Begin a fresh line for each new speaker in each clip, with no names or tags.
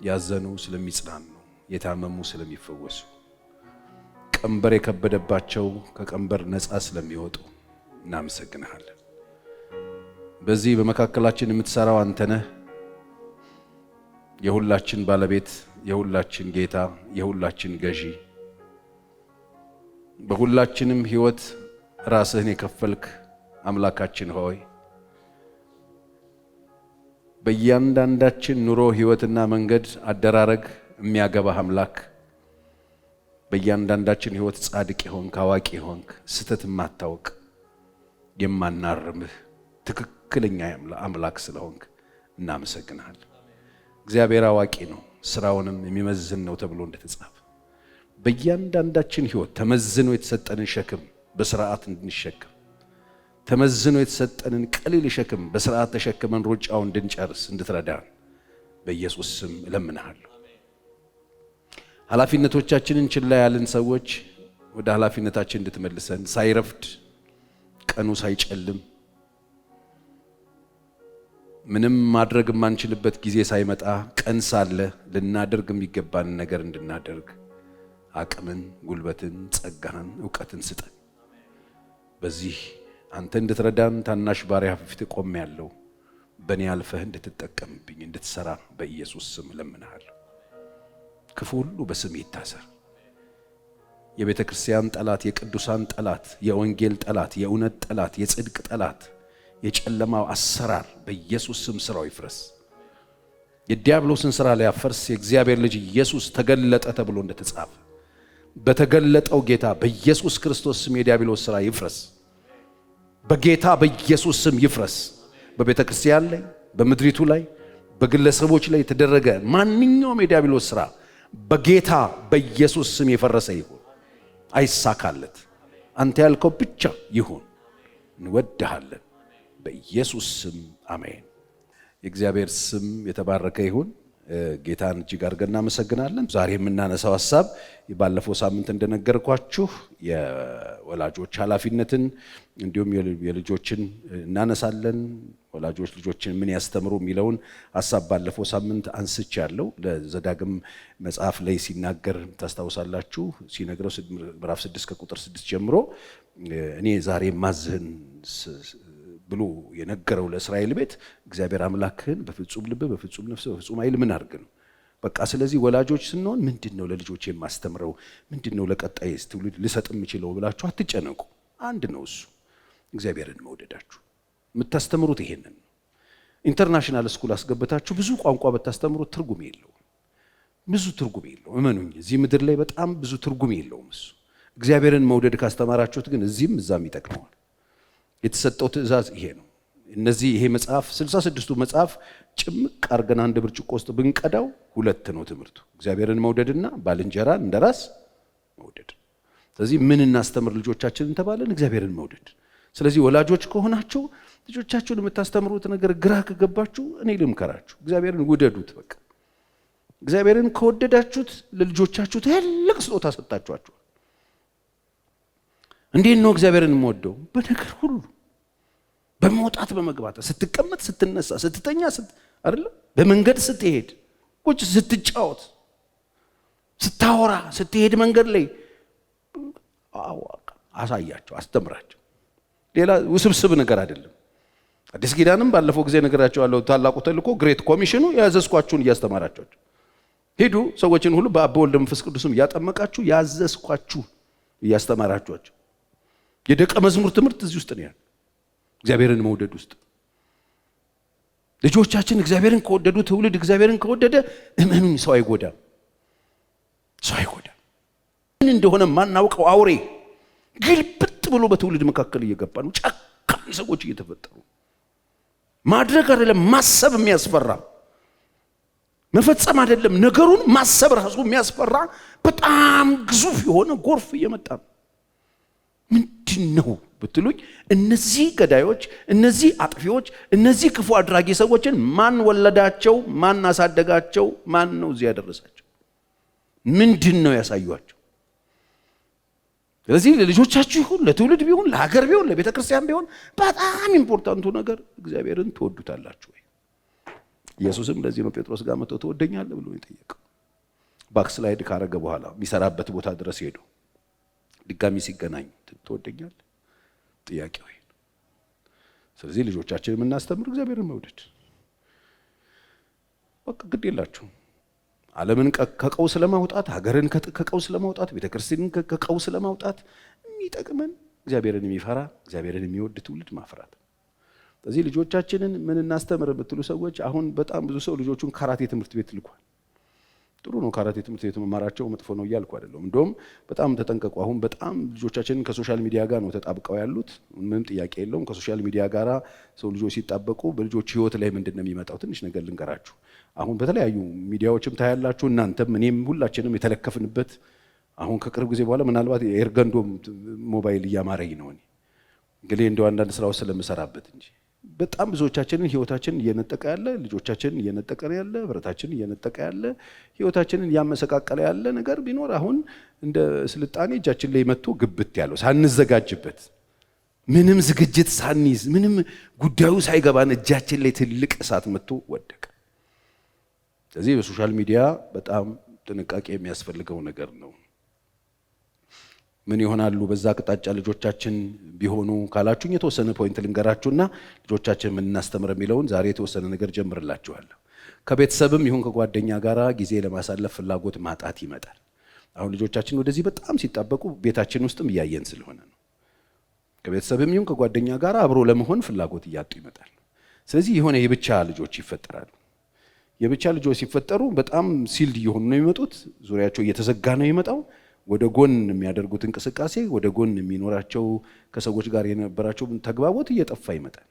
ያዘኑ ስለሚጽናኑ፣ የታመሙ ስለሚፈወሱ፣ ቀንበር የከበደባቸው ከቀንበር ነፃ ስለሚወጡ እናመሰግንሃለን። በዚህ በመካከላችን የምትሰራው አንተ ነህ። የሁላችን ባለቤት፣ የሁላችን ጌታ፣ የሁላችን ገዢ፣ በሁላችንም ሕይወት ራስህን የከፈልክ አምላካችን ሆይ በእያንዳንዳችን ኑሮ ሕይወትና መንገድ አደራረግ የሚያገባህ አምላክ፣ በእያንዳንዳችን ሕይወት ጻድቅ የሆንክ አዋቂ የሆንክ ስተት የማታውቅ የማናርምህ ትክክለኛ አምላክ ስለሆንክ እናመሰግናለን። እግዚአብሔር አዋቂ ነው፣ ስራውንም የሚመዝን ነው ተብሎ እንደተጻፈ በእያንዳንዳችን ሕይወት ተመዝኖ የተሰጠንን ሸክም በስርዓት እንድንሸከም፣ ተመዝኖ የተሰጠንን ቀሊል ሸክም በስርዓት ተሸክመን ሩጫውን እንድንጨርስ እንድትረዳን በኢየሱስ ስም እለምንሃለሁ። ኃላፊነቶቻችንን ችላ ያልን ሰዎች ወደ ኃላፊነታችን እንድትመልሰን፣ ሳይረፍድ ቀኑ ሳይጨልም ምንም ማድረግ የማንችልበት ጊዜ ሳይመጣ ቀን ሳለ ልናደርግ የሚገባን ነገር እንድናደርግ አቅምን፣ ጉልበትን፣ ጸጋን፣ ዕውቀትን ስጠን። በዚህ አንተ እንድትረዳን ታናሽ ባሪያ ፊት ቆሜያለሁ። በእኔ አልፈህ እንድትጠቀምብኝ እንድትሰራ በኢየሱስ ስም እለምንሃለሁ። ክፉ ሁሉ በስም ይታሰር። የቤተ ክርስቲያን ጠላት፣ የቅዱሳን ጠላት፣ የወንጌል ጠላት፣ የእውነት ጠላት፣ የጽድቅ ጠላት፣ የጨለማው አሰራር በኢየሱስ ስም ስራው ይፍረስ። የዲያብሎስን ስራ ሊያፈርስ የእግዚአብሔር ልጅ ኢየሱስ ተገለጠ ተብሎ እንደተጻፈ በተገለጠው ጌታ በኢየሱስ ክርስቶስ ስም የዲያብሎስ ስራ ይፍረስ። በጌታ በኢየሱስ ስም ይፍረስ። በቤተ ክርስቲያን ላይ፣ በምድሪቱ ላይ፣ በግለሰቦች ላይ የተደረገ ማንኛውም የዲያብሎስ ስራ በጌታ በኢየሱስ ስም የፈረሰ ይሁን። አይሳካለት። አንተ ያልከው ብቻ ይሁን። እንወድሃለን በኢየሱስ ስም አሜን። የእግዚአብሔር ስም የተባረከ ይሁን። ጌታን እጅግ አድርገን እናመሰግናለን። ዛሬ የምናነሳው ሐሳብ ባለፈው ሳምንት እንደነገርኳችሁ የወላጆች ኃላፊነትን እንዲሁም የልጆችን እናነሳለን። ወላጆች ልጆችን ምን ያስተምሩ የሚለውን ሐሳብ ባለፈው ሳምንት አንስቻለሁ። ለዘዳግም መጽሐፍ ላይ ሲናገር ታስታውሳላችሁ። ሲነግረው ምዕራፍ 6 ከቁጥር 6 ጀምሮ እኔ ዛሬ ማዝህን ብሎ የነገረው ለእስራኤል ቤት እግዚአብሔር አምላክህን በፍጹም ልብ፣ በፍጹም ነፍስ፣ በፍጹም ኃይል ምን አድርግ ነው። በቃ ስለዚህ ወላጆች ስንሆን ምንድነው ለልጆች የማስተምረው፣ ምንድነው ለቀጣይ ትውልድ ልሰጥ የምችለው ብላችሁ አትጨነቁ። አንድ ነው እሱ፣ እግዚአብሔርን መውደዳችሁ። የምታስተምሩት ይሄንን ነው። ኢንተርናሽናል ስኩል አስገብታችሁ ብዙ ቋንቋ ብታስተምሩት ትርጉም የለውም፣ ብዙ ትርጉም የለውም። እመኑኝ፣ እዚህ ምድር ላይ በጣም ብዙ ትርጉም የለውም እሱ። እግዚአብሔርን መውደድ ካስተማራችሁት ግን እዚህም እዛም ይጠቅመዋል። የተሰጠው ትእዛዝ ይሄ ነው። ይሄ መጽሐፍ 66ቱ መጽሐፍ ጭምቅ አርገን አንድ ብርጭቆ ውስጥ ብንቀዳው ሁለት ነው ትምህርቱ፣ እግዚአብሔርን መውደድና ባልንጀራን እንደራስ መውደድ። ስለዚህ ምን እናስተምር ልጆቻችንን ተባለን? እግዚአብሔርን መውደድ። ስለዚህ ወላጆች ከሆናችሁ ልጆቻችሁን የምታስተምሩት ነገር ግራ ከገባችሁ እኔ ልምከራችሁ፣ እግዚአብሔርን ውደዱት። በቃ እግዚአብሔርን ከወደዳችሁት ለልጆቻችሁ ትልቅ ስጦታ ሰጣችኋል። እንዴት ነው እግዚአብሔርን የምወደው? በነገር ሁሉ፣ በመውጣት በመግባት፣ ስትቀመጥ፣ ስትነሳ፣ ስትተኛ፣ አይደለ? በመንገድ ስትሄድ፣ ቁጭ ስትጫወት፣ ስታወራ፣ ስትሄድ መንገድ ላይ አሳያቸው፣ አስተምራቸው። ሌላ ውስብስብ ነገር አይደለም። አዲስ ኪዳንም ባለፈው ጊዜ ነገራቸዋለሁ። ታላቁ ተልእኮ ግሬት ኮሚሽኑ ያዘዝኳችሁን እያስተማራችኋቸው ሂዱ፣ ሰዎችን ሁሉ በአብ በወልድ በመንፈስ ቅዱስም እያጠመቃችሁ ያዘዝኳችሁ እያስተማራችኋቸው። የደቀ መዝሙር ትምህርት እዚህ ውስጥ ነው ያለው፣ እግዚአብሔርን መውደድ ውስጥ። ልጆቻችን እግዚአብሔርን ከወደዱ፣ ትውልድ እግዚአብሔርን ከወደደ፣ እመኑኝ ሰው አይጎዳም፣ ሰው አይጎዳም። ምን እንደሆነ ማናውቀው አውሬ ግልብጥ ብሎ በትውልድ መካከል እየገባ ነው። ጨካኝ ሰዎች እየተፈጠሩ፣ ማድረግ አይደለም ማሰብ የሚያስፈራ፣ መፈጸም አይደለም ነገሩን ማሰብ ራሱ የሚያስፈራ በጣም ግዙፍ የሆነ ጎርፍ እየመጣ ነው። ምንድነው ብትሉኝ፣ እነዚህ ገዳዮች፣ እነዚህ አጥፊዎች፣ እነዚህ ክፉ አድራጊ ሰዎችን ማን ወለዳቸው? ማን አሳደጋቸው? ማን ነው እዚህ ያደረሳቸው? ምንድነው ያሳዩአቸው? ስለዚህ ለልጆቻችሁ ይሁን፣ ለትውልድ ቢሆን፣ ለሀገር ቢሆን፣ ለቤተ ክርስቲያን ቢሆን በጣም ኢምፖርታንቱ ነገር እግዚአብሔርን ትወዱታላችሁ ወይ? ኢየሱስም ለዚህ ነው ጴጥሮስ ጋር መጥቶ ትወደኛለህ ብሎ የጠየቀው። ባክስላይድ ካረገ በኋላ የሚሰራበት ቦታ ድረስ ሄዶ ድጋሚ ሲገናኝ ትወደኛለህ? ጥያቄው ይሄ ነው። ስለዚህ ልጆቻችንን የምናስተምር እግዚአብሔርን መውደድ በቃ ግድ የላችሁም። ዓለምን ከቀውስ ለማውጣት፣ ሀገርን ከቀውስ ለማውጣት፣ ቤተክርስቲያንን ከቀውስ ለማውጣት የሚጠቅመን እግዚአብሔርን የሚፈራ እግዚአብሔርን የሚወድ ትውልድ ማፍራት። ስለዚህ ልጆቻችንን ምን እናስተምር የምትሉ ሰዎች አሁን በጣም ብዙ ሰው ልጆቹን ካራቴ ትምህርት ቤት ልኳል። ጥሩ ነው፣ ካራቴ ትምህርት ቤት መማራቸው መጥፎ ነው እያልኩ አይደለም። እንደውም በጣም ተጠንቀቁ። አሁን በጣም ልጆቻችንን ከሶሻል ሚዲያ ጋር ነው ተጣብቀው ያሉት። ምንም ጥያቄ የለውም። ከሶሻል ሚዲያ ጋር ሰው ልጆች ሲጣበቁ በልጆች ህይወት ላይ ምንድን ነው የሚመጣው? ትንሽ ነገር ልንገራችሁ። አሁን በተለያዩ ሚዲያዎችም ታያላችሁ፣ እናንተም እኔም ሁላችንም የተለከፍንበት አሁን ከቅርብ ጊዜ በኋላ ምናልባት የኤርገንዶ ሞባይል እያማረኝ ነው እኔ እንግዲህ እንደው አንዳንድ ስራዎች ስለምሰራበት እንጂ በጣም ብዙዎቻችንን ህይወታችንን እየነጠቀ ያለ፣ ልጆቻችንን እየነጠቀ ያለ፣ ህብረታችንን እየነጠቀ ያለ፣ ህይወታችንን እያመሰቃቀለ ያለ ነገር ቢኖር አሁን እንደ ስልጣኔ እጃችን ላይ መጥቶ ግብት ያለው ሳንዘጋጅበት፣ ምንም ዝግጅት ሳንይዝ፣ ምንም ጉዳዩ ሳይገባን እጃችን ላይ ትልቅ እሳት መጥቶ ወደቀ። ስለዚህ በሶሻል ሚዲያ በጣም ጥንቃቄ የሚያስፈልገው ነገር ነው። ምን ይሆናሉ በዛ አቅጣጫ ልጆቻችን ቢሆኑ ካላችሁኝ የተወሰነ ፖይንት ልንገራችሁና ልጆቻችን ምን እናስተምር የሚለውን ዛሬ የተወሰነ ነገር ጀምርላችኋለሁ። ከቤተሰብም ይሁን ከጓደኛ ጋራ ጊዜ ለማሳለፍ ፍላጎት ማጣት ይመጣል። አሁን ልጆቻችን ወደዚህ በጣም ሲጣበቁ ቤታችን ውስጥም እያየን ስለሆነ ነው። ከቤተሰብም ይሁን ከጓደኛ ጋራ አብሮ ለመሆን ፍላጎት እያጡ ይመጣል። ስለዚህ የሆነ የብቻ ልጆች ይፈጠራሉ። የብቻ ልጆች ሲፈጠሩ በጣም ሲልድ እየሆኑ ነው የሚመጡት። ዙሪያቸው እየተዘጋ ነው የሚመጣው። ወደ ጎን የሚያደርጉት እንቅስቃሴ፣ ወደ ጎን የሚኖራቸው ከሰዎች ጋር የነበራቸው ተግባቦት እየጠፋ ይመጣል።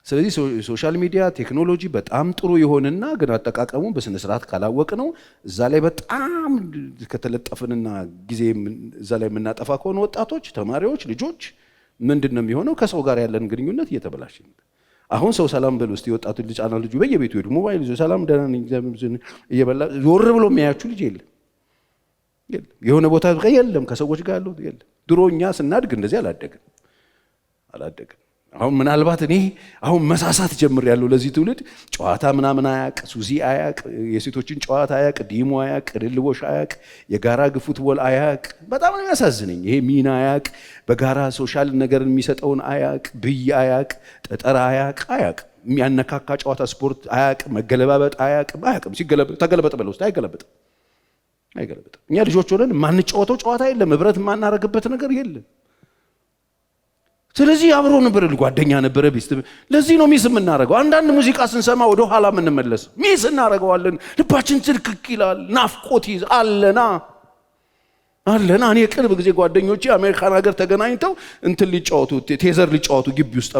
ስለዚህ ሶሻል ሚዲያ ቴክኖሎጂ በጣም ጥሩ ይሆንና ግን አጠቃቀሙ በስነ ስርዓት ካላወቅ ነው እዛ ላይ በጣም ከተለጠፍንና ጊዜ እዛ ላይ የምናጠፋ ከሆነ ወጣቶች፣ ተማሪዎች፣ ልጆች ምንድን ነው የሚሆነው? ከሰው ጋር ያለን ግንኙነት እየተበላሸ ነው። አሁን ሰው ሰላም በል ውስጥ የወጣቱ ልጅ አና ልጁ በየቤቱ ሄዱ ሞባይል ይዞ ሰላም ደህና ነኝ እየበላ ዞር ብሎ የሚያያችሁ ልጅ የለም። የሆነ ቦታ የለም፣ ከሰዎች ጋር ያለው የለም። ድሮ እኛ ስናድግ እንደዚህ አላደግን። አሁን ምናልባት እኔ አሁን መሳሳት ጀምር ያለው ለዚህ ትውልድ ጨዋታ ምናምን አያቅ፣ ሱዚ አያቅ፣ የሴቶችን ጨዋታ አያቅ፣ ዲሞ አያቅ፣ ድልቦሽ አያቅ፣ የጋራ ፉትቦል አያቅ። በጣም ነው የሚያሳዝነኝ። ይሄ ሚና አያቅ፣ በጋራ ሶሻል ነገር የሚሰጠውን አያቅ፣ ብይ አያቅ፣ ጠጠር አያቅ፣ የሚያነካካ ጨዋታ ስፖርት አያቅ፣ መገለባበጥ አያቅም። ተገለበጥ በለው ውስጥ አይገለበጥም። እኛ ልጆች ሆነን ማንጫወተው ጨዋታ የለም፣ ህብረት የማናረግበት ነገር የለም። ስለዚህ አብሮ ነበር፣ ጓደኛ ነበረ፣ ቢስት። ለዚህ ነው ሚስ የምናረገው። አንዳንድ ሙዚቃ ስንሰማ ወደ ኋላ የምንመለስ ሚስ እናረገዋለን። ልባችን ትልክክ ይላል፣ ናፍቆት ይዝ አለና። እኔ ቅርብ ጊዜ ጓደኞቼ አሜሪካን ሀገር ተገናኝተው እንትን ሊጫወቱ ቴዘር ሊጫወቱ ግቢ ውስጥ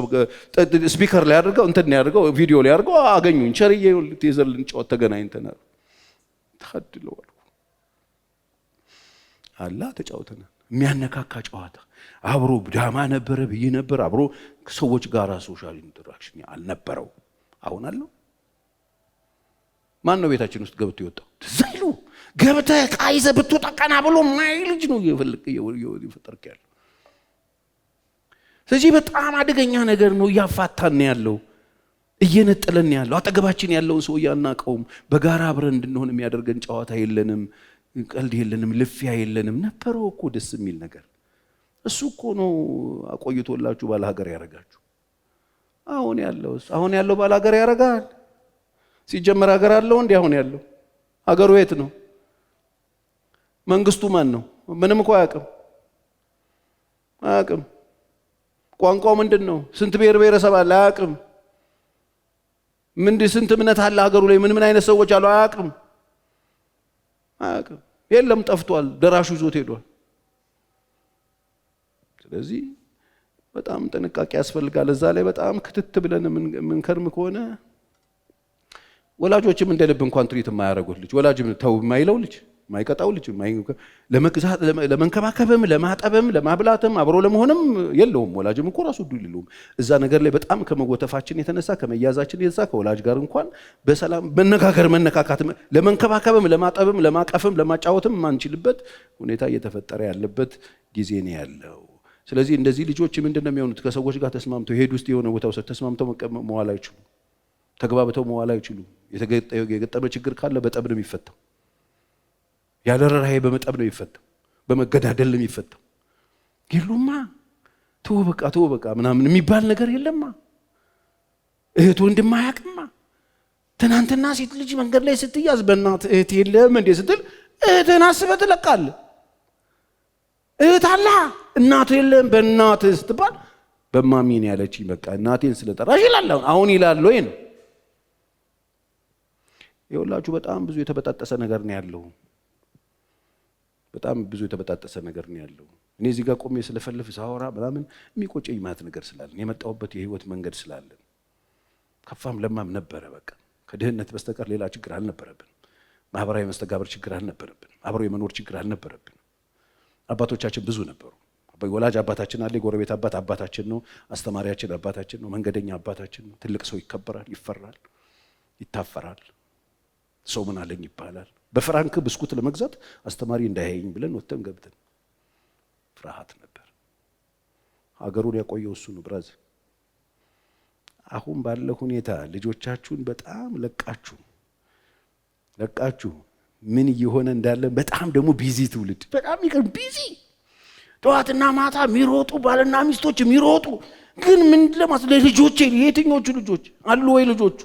ስፒከር ላይ አድርገው እንትን ያድርገው ቪዲዮ ላይ አድርገው አገኙኝ። ቸርዬ ቴዘር ልንጫወት ተገናኝተናል። ተኸድለዋል አላ ተጫውተናል። የሚያነካካ ጨዋታ አብሮ ዳማ ነበረ፣ ብይ ነበር። አብሮ ከሰዎች ጋር ሶሻል ኢንተራክሽን አልነበረው። አሁን አለው። ማን ነው ቤታችን ውስጥ ገብቶ ይወጣው? ዘይሉ ገብተህ ቃይዘ ብትወጣ ቀና ብሎ ማይ ልጅ ነው ይፈጠርክ ያለው። ስለዚህ በጣም አደገኛ ነገር ነው። እያፋታን ያለው፣ እየነጠለን ያለው፣ አጠገባችን ያለውን ሰው ያናቀውም። በጋራ አብረን እንድንሆን የሚያደርገን ጨዋታ የለንም፣ ቀልድ የለንም፣ ልፊያ የለንም። ነበረው እኮ ደስ የሚል ነገር። እሱ እኮ ነው አቆይቶላችሁ ባለ ሀገር ያረጋችሁ። አሁን ያለው ባለ ሀገር ያረጋል። ሲጀመር ሀገር አለው እንዴ? አሁን ያለው ሀገሩ የት ነው? መንግስቱ ማን ነው? ምንም እኮ አያውቅም። ቋንቋው ምንድን ነው? ስንት ብሔር ብሔረሰብ አለ? አያውቅም። ስንት እምነት አለ ሀገሩ ላይ? ምን አይነት ሰዎች አሉ? አያውቅም። የለም፣ ጠፍቷል። ደራሹ ይዞት ሄዷል። ስለዚህ በጣም ጥንቃቄ ያስፈልጋል። እዛ ላይ በጣም ክትት ብለን የምንከርም ከሆነ ወላጆችም እንደ ልብ እንኳን ትሪት የማያደርጉት ልጅ፣ ወላጅም ተው የማይለው ልጅ፣ የማይቀጣው ልጅ፣ ለመግዛት ለመንከባከብም ለማጠብም ለማብላትም አብሮ ለመሆንም የለውም። ወላጅም እኮ ራሱ ዱል ይሉም እዛ ነገር ላይ በጣም ከመጎተፋችን የተነሳ ከመያዛችን የተነሳ ከወላጅ ጋር እንኳን በሰላም መነጋገር መነካካት ለመንከባከብም ለማጠብም ለማቀፍም ለማጫወትም ማንችልበት ሁኔታ እየተፈጠረ ያለበት ጊዜ ነው ያለው። ስለዚህ እንደዚህ ልጆች ምንድነው የሚሆኑት? ከሰዎች ጋር ተስማምተው ሄድ ውስጥ የሆነ ቦታ ውስጥ ተስማምተው መዋል አይችሉም። ተግባብተው መዋል አይችሉም። የገጠመ ችግር ካለ በጠብ ነው የሚፈታው። ያለ ርህራሄ በመጠብ ነው የሚፈታው፣ በመገዳደል ነው የሚፈታው። የሉማ ተው በቃ ምናምን የሚባል ነገር የለማ። እህት ወንድም አያውቅማ። ትናንትና ሴት ልጅ መንገድ ላይ ስትያዝ በእናት እህት የለም እንዴ ስትል እህትህን አስበህ ትለቃለህ። እህት አለ እናት የለም በእናትህ ስትባል በማሚን ያለችኝ በቃ እናቴን ስለጠራሽ ይላል። አሁን ይላል ወይ ነው። ይኸውላችሁ በጣም ብዙ የተበጣጠሰ ነገር ነው ያለው። በጣም ብዙ የተበጣጠሰ ነገር ነው ያለው። እኔ እዚህ ጋር ቆሜ ስለፈልፍ ሳወራ ምናምን የሚቆጨኝ ማለት ነገር ስላለን የመጣሁበት የህይወት መንገድ ስላለን ከፋም ለማም ነበረ። በቃ ከድህነት በስተቀር ሌላ ችግር አልነበረብን። ማህበራዊ መስተጋብር ችግር አልነበረብን። አብሮ የመኖር ችግር አልነበረብን። አባቶቻችን ብዙ ነበሩ። ወላጅ አባታችን አለ፣ ጎረቤት አባታችን ነው፣ አስተማሪያችን አባታችን ነው፣ መንገደኛ አባታችን ነው። ትልቅ ሰው ይከበራል፣ ይፈራል፣ ይታፈራል። ሰው ምን አለኝ ይባላል። በፍራንክ ብስኩት ለመግዛት አስተማሪ እንዳያየኝ ብለን ወተን ገብተን ፍርሃት ነበር። ሀገሩን ያቆየው እሱ ነው። ብራዝ አሁን ባለ ሁኔታ ልጆቻችሁን በጣም ለቃችሁ ምን እየሆነ እንዳለ በጣም ደግሞ ቢዚ ትውልድ፣ በጣም ይቀር ቢዚ ጠዋትና ማታ የሚሮጡ ባልና ሚስቶች የሚሮጡ ግን ምን ለማስለ ልጆቼ የትኞቹ ልጆች አሉ ወይ ልጆቹ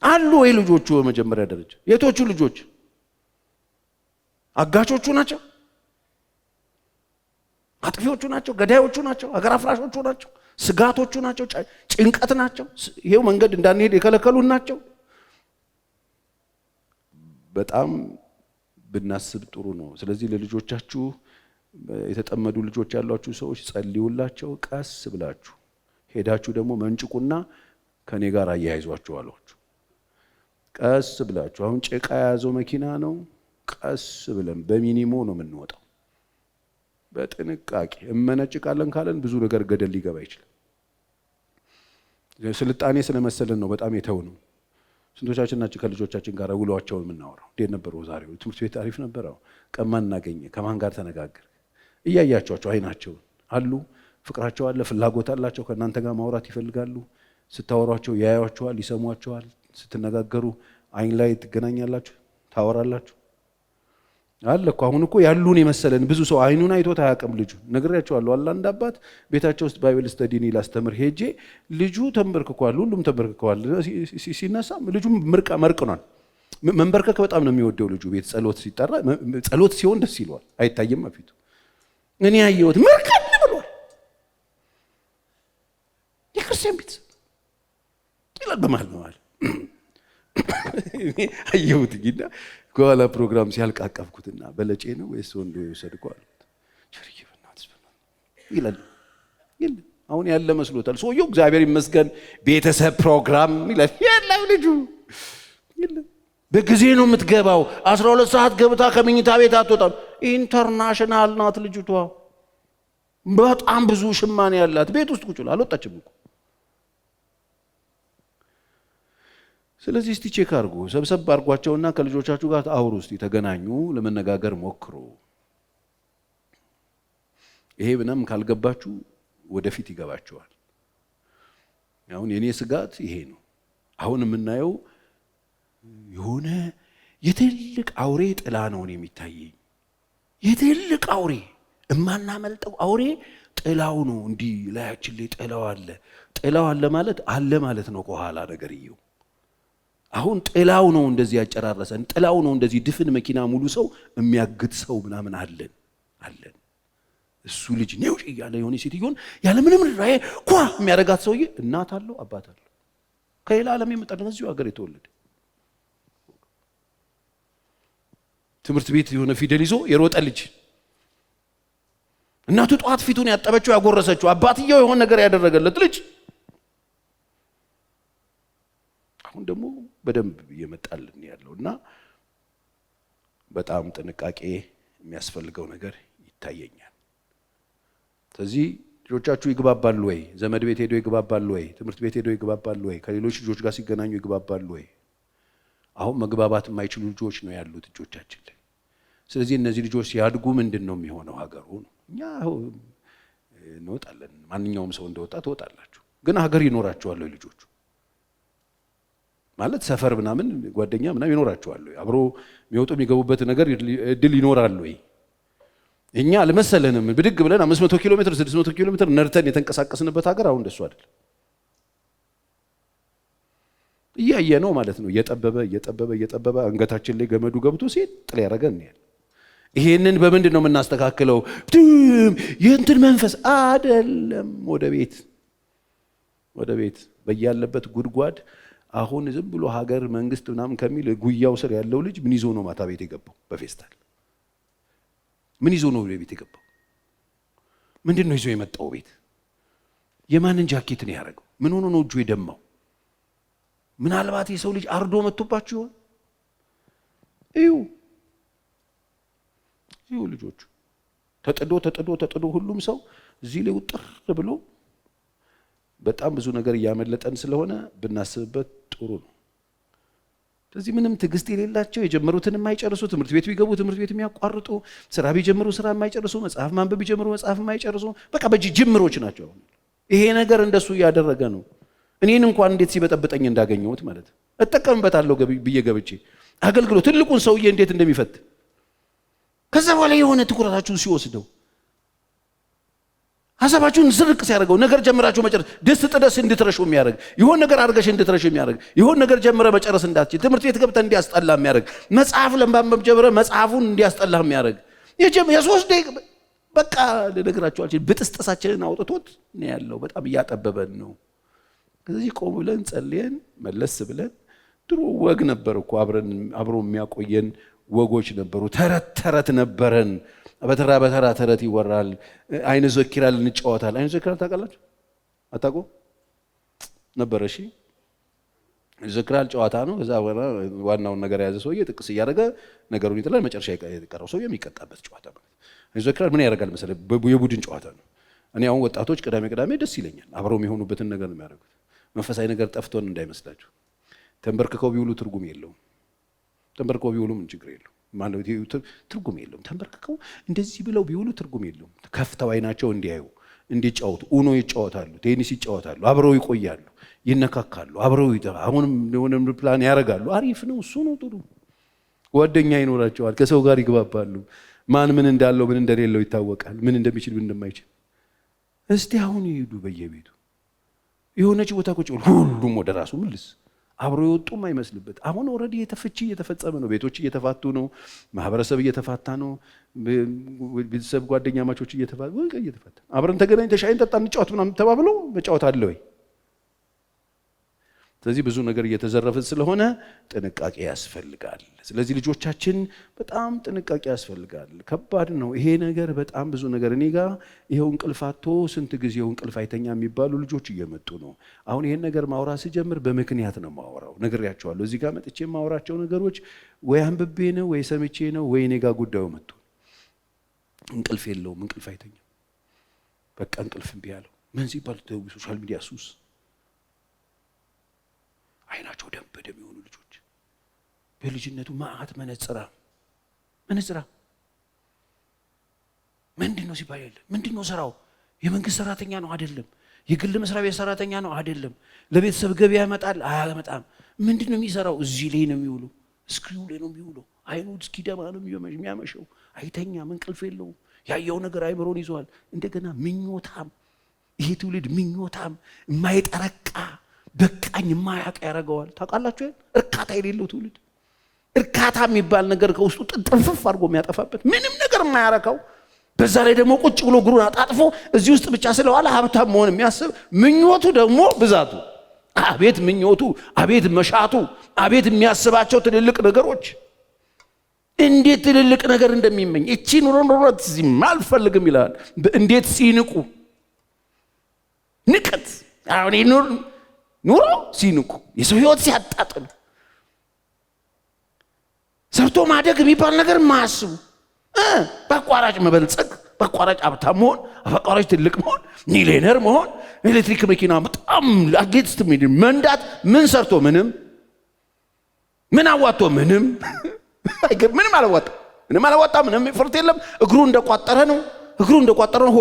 አሉ ወይ ልጆቹ? በመጀመሪያ ደረጃ የቶቹ ልጆች? አጋቾቹ ናቸው፣ አጥፊዎቹ ናቸው፣ ገዳዮቹ ናቸው፣ አገር አፍራሾቹ ናቸው፣ ስጋቶቹ ናቸው፣ ጭንቀት ናቸው፣ ይሄው መንገድ እንዳንሄድ የከለከሉን ናቸው። በጣም ብናስብ ጥሩ ነው። ስለዚህ ለልጆቻችሁ የተጠመዱ ልጆች ያሏችሁ ሰዎች ጸልዩላቸው። ቀስ ብላችሁ ሄዳችሁ ደግሞ መንጭቁና ከኔ ጋር አያይዟቸው አሏችሁ። ቀስ ብላችሁ አሁን ጭቃ የያዘው መኪና ነው። ቀስ ብለን በሚኒሞ ነው የምንወጣው። በጥንቃቄ እመነጭቃለን ካለን ብዙ ነገር ገደል ሊገባ ይችላል። ስልጣኔ ስለመሰለን ነው በጣም የተው ነው። ስንቶቻችን ናቸው ከልጆቻችን ጋር ውሏቸውን የምናወራው? እንዴት ነበሩ ዛሬው? ትምህርት ቤት አሪፍ ነበረው? ቀማን እናገኘ? ከማን ጋር ተነጋገር? እያያቸዋቸው አይናቸውን አሉ፣ ፍቅራቸው አለ፣ ፍላጎት አላቸው። ከእናንተ ጋር ማውራት ይፈልጋሉ። ስታወሯቸው ያያቸዋል፣ ይሰሟቸዋል። ስትነጋገሩ አይን ላይ ትገናኛላችሁ፣ ታወራላችሁ። አለ እኮ አሁን እኮ ያሉን የመሰለን ብዙ ሰው አይኑን አይቶት አያውቅም። ልጁ ነግሬያቸዋለሁ። አንድ አባት ቤታቸው ውስጥ ባይብል ስተዲን ላስተምር ሄጄ ልጁ ተንበርክኳል፣ ሁሉም ተንበርክከዋል። ሲነሳ ልጁ መርቅኗል። መንበርከክ በጣም ነው የሚወደው ልጁ። ቤት ጸሎት ሲጠራ ጸሎት ሲሆን ደስ ይለዋል፣ አይታየም ፊቱ። እኔ ያየሁት መርቀን ብሏል። የክርስቲያን ቤት ይላል በመሃል አየሁት ጊና ከኋላ ፕሮግራም ሲያልቃቀፍኩትና በለጬ ነው ወይስ ወንዶ ይወሰድኩ አሉት። ቸርዬ በእናትህ ይላል። አሁን ያለ መስሎታል ሰውየው። እግዚአብሔር ይመስገን ቤተሰብ ፕሮግራም ይላል። የለም ልጁ የለም። በጊዜ ነው የምትገባው። 12 ሰዓት ገብታ ከመኝታ ቤት አትወጣም። ኢንተርናሽናል ናት ልጅቷ። በጣም ብዙ ሽማኔ ያላት ቤት ውስጥ ቁጭ ብላ አልወጣችም እኮ። ስለዚህ እስቲ ቼክ አድርጉ፣ ሰብሰብ አድርጓቸውና ከልጆቻችሁ ጋር አውሩ። እስቲ ተገናኙ፣ ለመነጋገር ሞክሩ። ይሄ ምንም ካልገባችሁ ወደፊት ይገባችኋል። አሁን የኔ ስጋት ይሄ ነው። አሁን የምናየው የሆነ የትልቅ አውሬ ጥላ ነው የሚታየኝ። የትልቅ አውሬ እማናመልጠው አውሬ ጥላው ነው። እንዲህ ላያችን ላይ ጥላው አለ ማለት ነው። ከኋላ ነገርየው አሁን ጥላው ነው እንደዚህ ያጨራረሰን። ጥላው ነው እንደዚህ ድፍን መኪና ሙሉ ሰው የሚያግድ ሰው ምናምን አለን። እሱ ልጅ ነው እያለ የሆነ ሴትዮን ያለ ምንም ራይ ኳ የሚያረጋት ሰውዬ እናት አለው አባት አለው። ከሌላ ዓለም የመጣ ነው፣ እዚሁ ሀገር የተወለደ ትምህርት ቤት የሆነ ፊደል ይዞ የሮጠ ልጅ፣ እናቱ ጧት ፊቱን ያጠበችው ያጎረሰችው፣ አባትየው የሆነ ነገር ያደረገለት ልጅ አሁን ደግሞ በደንብ እየመጣልን ያለውና በጣም ጥንቃቄ የሚያስፈልገው ነገር ይታየኛል። ስለዚህ ልጆቻችሁ ይግባባሉ ወይ? ዘመድ ቤት ሄደው ይግባባሉ ወይ? ትምህርት ቤት ሄደው ይግባባሉ ወይ? ከሌሎች ልጆች ጋር ሲገናኙ ይግባባሉ ወይ? አሁን መግባባት የማይችሉ ልጆች ነው ያሉት ልጆቻችን ላይ። ስለዚህ እነዚህ ልጆች ሲያድጉ ምንድን ነው የሚሆነው? ሀገሩ ነው። እኛ እንወጣለን፣ ማንኛውም ሰው እንደወጣ ትወጣላችሁ። ግን ሀገር ይኖራቸዋል ልጆቹ ማለት ሰፈር ምናምን ጓደኛ ምናምን ይኖራቸዋል አብሮ የሚወጡ የሚገቡበት ነገር እድል ይኖራል ወይ? እኛ አልመሰለንም ብድግ ብለን 500 ኪሎ ሜትር 600 ኪሎ ሜትር ነርተን የተንቀሳቀስንበት ሀገር አሁን እንደሱ አይደለም። እያየ ነው ማለት ነው። እየጠበበ አንገታችን ላይ ገመዱ ገብቶ ሲጥል ያረገን ነው። ይሄንን በምንድን ነው የምናስተካክለው? የእንትን መንፈስ አይደለም። ወደ ቤት በያለበት ጉድጓድ አሁን ዝም ብሎ ሀገር መንግስት ምናምን ከሚል ጉያው ስር ያለው ልጅ ምን ይዞ ነው ማታ ቤት የገባው? በፌስታል ምን ይዞ ነው ቤት የገባው? ምንድን ነው ይዞ የመጣው ቤት? የማንን ጃኬት ነው ያደረገው? ምን ሆኖ ነው እጁ የደማው? ምናልባት የሰው ልጅ አርዶ መጥቶባችሁ ይሆን? እዩ ልጆቹ ተጥዶ ሁሉም ሰው እዚህ ላይ ውጥር ብሎ በጣም ብዙ ነገር እያመለጠን ስለሆነ ብናስብበት ጥሩ ነው። ስለዚህ ምንም ትዕግስት የሌላቸው የጀመሩትን የማይጨርሱ ትምህርት ቤት ቢገቡ ትምህርት ቤት የሚያቋርጡ ስራ ቢጀምሩ ስራ የማይጨርሱ መጽሐፍ ማንበብ ቢጀምሩ መጽሐፍ የማይጨርሱ በቃ ጅምሮች ናቸው። ይሄ ነገር እንደሱ እያደረገ ነው። እኔን እንኳን እንዴት ሲበጠብጠኝ እንዳገኘሁት ማለት እጠቀምበታለሁ ብዬ ገብቼ አገልግሎ ትልቁን ሰውዬ እንዴት እንደሚፈት ከዛ በኋላ የሆነ ትኩረታችሁን ሲወስደው ሐሳባችሁን ዝርቅ ሲያደርገው ነገር ጀምራችሁ መጨረስ ደስ ጥደስ እንድትረሹ የሚያደርግ ይሆን ነገር አድርገሽ እንድትረሹ የሚያደርግ ይሆን ነገር ጀምረ መጨረስ እንዳትችል ትምህርት ቤት ገብተህ እንዲያስጠላ የሚያደርግ መጽሐፍ ለማንበብ ጀምረ መጽሐፉን እንዲያስጠላ የሚያደርግ የሶስት ደቂቃ በቃ ለነገራችሁ አልችል ብጥስጥሳችንን አውጥቶት ነው ያለው። በጣም እያጠበበን ነው። ስለዚህ ቆም ብለን ጸልየን መለስ ብለን ድሮ ወግ ነበር እኮ አብሮ የሚያቆየን ወጎች ነበሩ። ተረት ነበረን። በተራ ተረት ይወራል። አይነ ዘኪራል እንጫወታል። አይነ ዘኪራል ታውቃላችሁ? አታውቁ ነበር? እሺ ዘኪራል ጨዋታ ነው። ከዛ ዋናውን ነገር የያዘ ሰውዬ ጥቅስ እያደረገ ነገሩን ይጥላል። መጨረሻ የቀረው ሰውዬ የሚቀጣበት ጨዋታ ማለት። አይነ ዘኪራል ምን ያደርጋል መሰለህ? የቡድን ጨዋታ ነው። እኔ አሁን ወጣቶች ቅዳሜ ደስ ይለኛል። አብረው የሚሆኑበትን ነገር ነው የሚያደርጉት። መንፈሳዊ ነገር ጠፍቶን እንዳይመስላችሁ። ተንበርክከው ቢውሉ ትርጉም የለውም። ተንበርክከው ቢውሉ ምን ችግር የለውም ማለት ትርጉም የለውም። ተንበርክከው እንደዚህ ብለው ቢውሉ ትርጉም የለውም። ከፍተው አይናቸው እንዲያዩ እንዲጫወቱ ኡኖ ይጫወታሉ፣ ቴኒስ ይጫወታሉ፣ አብረው ይቆያሉ፣ ይነካካሉ፣ አብረው አሁንም የሆነ ፕላን ያደርጋሉ። አሪፍ ነው። እሱ ነው ጥሩ። ጓደኛ ይኖራቸዋል፣ ከሰው ጋር ይግባባሉ። ማን ምን እንዳለው ምን እንደሌለው ይታወቃል። ምን እንደሚችል ምን እንደማይችል። እስቲ አሁን ይሄዱ በየቤቱ የሆነች ቦታ ቁጭ ብሎ ሁሉም ወደ ራሱ ምልስ አብሮ የወጡም አይመስልበት። አሁን ኦልሬዲ የተፍቺ እየተፈጸመ ነው። ቤቶች እየተፋቱ ነው። ማህበረሰብ እየተፋታ ነው። ቤተሰብ ጓደኛ ማቾች እየተፋታ አብረን ተገናኝተን ሻይ እንጠጣ እንጫወት ምናምን ተባብሎ መጫወት አለ ወይ? ስለዚህ ብዙ ነገር እየተዘረፈን ስለሆነ ጥንቃቄ ያስፈልጋል። ስለዚህ ልጆቻችን በጣም ጥንቃቄ ያስፈልጋል። ከባድ ነው ይሄ ነገር። በጣም ብዙ ነገር እኔ ጋር ይሄው እንቅልፋቶ ስንት ጊዜው እንቅልፍ አይተኛ የሚባሉ ልጆች እየመጡ ነው። አሁን ይሄን ነገር ማውራት ሲጀምር በምክንያት ነው ማውራው። ነግሬያቸዋለሁ። እዚህ ጋር መጥቼ ማውራቸው ነገሮች ወይ አንብቤ ነው ወይ ሰምቼ ነው ወይ እኔ ጋር ጉዳዩ መጥቶ እንቅልፍ የለውም፣ እንቅልፍ አይተኛም። በቃ እንቅልፍ እምቢ አለው። ምን ሲባል ሶሻል ሚዲያ ሱስ አይናቸው ደም በደም የሆኑ ልጆች በልጅነቱ ማአት መነጽራ ምንድነው ሲባል የለ ምንድነው ስራው? የመንግስት ሰራተኛ ነው አይደለም። የግል መስሪያ ቤት ሰራተኛ ነው አይደለም። ለቤተሰብ ገበያ ያመጣል አያመጣም። ምንድነው የሚሰራው? እዚህ ላይ ነው የሚውለው፣ ስክሪው ላይ ነው የሚውለው። አይኑ እስኪደማ ነው የሚያመሸው። አይተኛም፣ እንቅልፍ የለውም። ያየው ነገር አይምሮን ይዟል። እንደገና ምኞታም፣ ይሄ ትውልድ ምኞታም የማይጠረቃ በቃኝ የማያውቅ ያደርገዋል። ታውቃላችሁ? እርካታ የሌለው ትውልድ፣ እርካታ የሚባል ነገር ከውስጡ ጥንጥርፍፍ አድርጎ የሚያጠፋበት ምንም ነገር የማያረካው፣ በዛ ላይ ደግሞ ቁጭ ብሎ እግሩን አጣጥፎ እዚህ ውስጥ ብቻ ስለዋለ ሀብታም መሆን የሚያስብ ምኞቱ ደግሞ ብዛቱ፣ አቤት ምኞቱ፣ አቤት መሻቱ፣ አቤት የሚያስባቸው ትልልቅ ነገሮች፣ እንዴት ትልልቅ ነገር እንደሚመኝ እቺ ኑሮት አልፈልግም ይላል። እንዴት ሲንቁ ንቀት አሁን ኑሮ ሲንቁ የሰው ህይወት ሲያጣጥሉ ሰርቶ ማደግ የሚባል ነገር ማያስቡ በአቋራጭ መበልጸግ፣ በአቋራጭ ሀብታም መሆን፣ በአቋራጭ ትልቅ መሆን፣ ሚሊዮነር መሆን፣ ኤሌክትሪክ መኪና በጣም አጌትስት መንዳት። ምን ሰርቶ ምንም፣ ምን አዋጥቶ ምንም፣ ምንም አላዋጣ፣ ምንም ፍርት የለም። እግሩ እንደቋጠረ ነው። እግሩ እንደቋጠረ ነው።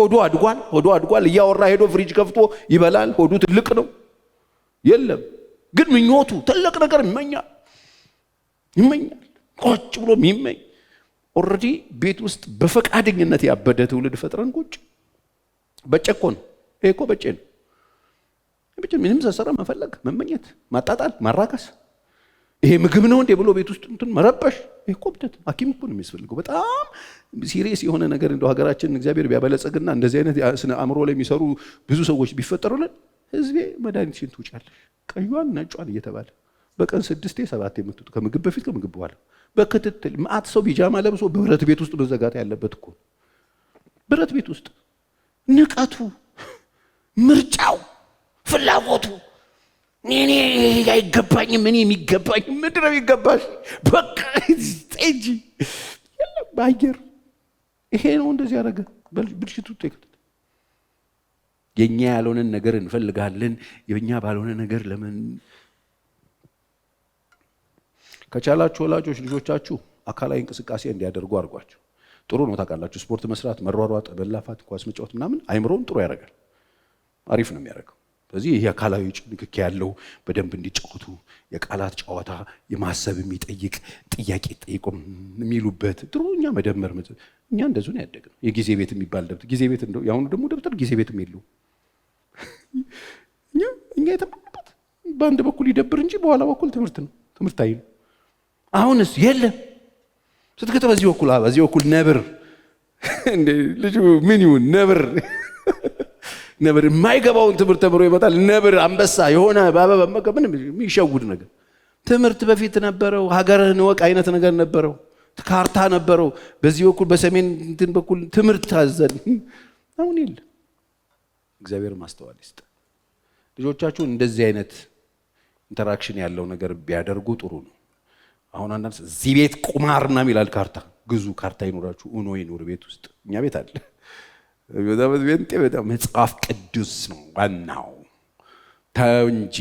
ሆዱ አድጓል። እያወራ ሄዶ ፍሪጅ ከፍቶ ይበላል። ሆዱ ትልቅ ነው። የለም ግን ምኞቱ ትልቅ ነገር ይመኛል። ቁጭ ብሎ የሚመኝ ኦልሬዲ ቤት ውስጥ በፈቃደኝነት ያበደ ትውልድ ፈጥረን ቁጭ በጨኮ ነው። ይሄ እኮ በጨ ነው። ምንም ሳሰራ መፈለግ፣ መመኘት፣ ማጣጣል፣ ማራከስ ይሄ ምግብ ነው እንዴ ብሎ ቤት ውስጥ እንትን መረበሽ ይሄ እኮ ብደት ሐኪም እኮ ነው የሚያስፈልገው። በጣም ሲሪየስ የሆነ ነገር እንደው ሀገራችን እግዚአብሔር ቢያበለጽግና እንደዚህ አይነት ስነ አእምሮ ላይ የሚሰሩ ብዙ ሰዎች ቢፈጠሩልን ህዝቤ መድኃኒትሽን ትውጫለሽ ቀዩን ነጯን እየተባለ በቀን 6 7 የምትጡ ከምግብ በፊት ከምግብ በኋላ በክትትል ማአት ሰው ቢጃማ ለብሶ በብረት ቤት ውስጥ መዘጋት ያለበት እኮ ብረት ቤት ውስጥ ንቀቱ፣ ምርጫው፣ ፍላጎቱ እኔ አይገባኝም ምን የሚገባኝ ምንድን ነው የሚገባሽ በቃ እንጂ የለም ባየር ይሄ ነው እንደዚህ ያደረገ ብልሽቱ ተከተለ። የኛ ያልሆነን ነገር እንፈልጋለን። የኛ ባልሆነ ነገር ለምን ከቻላችሁ ወላጆች ልጆቻችሁ አካላዊ እንቅስቃሴ እንዲያደርጉ አድርጓቸው። ጥሩ ነው ታውቃላችሁ። ስፖርት መስራት፣ መሯሯጥ፣ በላፋት፣ ኳስ መጫወት ምናምን አይምሮን ጥሩ ያደርጋል። አሪፍ ነው የሚያደርገው። ስለዚህ ይሄ አካላዊ ንክኪ ያለው በደንብ እንዲጫወቱ የቃላት ጨዋታ የማሰብ የሚጠይቅ ጥያቄ ጠይቆ የሚሉበት ጥሩ እኛ መደመር እኛ እንደዙ ነው ያደግነው። የጊዜ ቤት የሚባል ደብተር ጊዜ ቤት እንደው ያሁኑ ደግሞ ደብተር ጊዜ ቤትም የለው እኛ የተማርበት በአንድ በኩል ይደብር እንጂ በኋላ በኩል ትምህርት ነው። ትምህርታዊ ነው። አሁንስ የለም ስትከተ በዚህ በኩል ነብር እንደ ልጁ ምን ይሁን ነብር የማይገባውን ትምህርት ተምሮ ይመጣል። ነብር አንበሳ የሆነ ባበባ ምንም የሚሸውድ ነገር ትምህርት በፊት ነበረው። ሀገርህን ወቅ አይነት ነገር ነበረው። ካርታ ነበረው። በዚህ በኩል በሰሜን እንትን በኩል ትምህርት ታዘን አሁን የለም። እግዚአብሔር ማስተዋል ይስጥ። ልጆቻችሁ እንደዚህ አይነት ኢንተራክሽን ያለው ነገር ቢያደርጉ ጥሩ ነው። አሁን አንዳንድ እዚህ ቤት ቁማርና ይላል ካርታ ግዙ፣ ካርታ ይኖራችሁ ኡኖ ይኖር ቤት ውስጥ እኛ ቤት አለ። በጣም መጽሐፍ ቅዱስ ነው ዋናው ተው እንጂ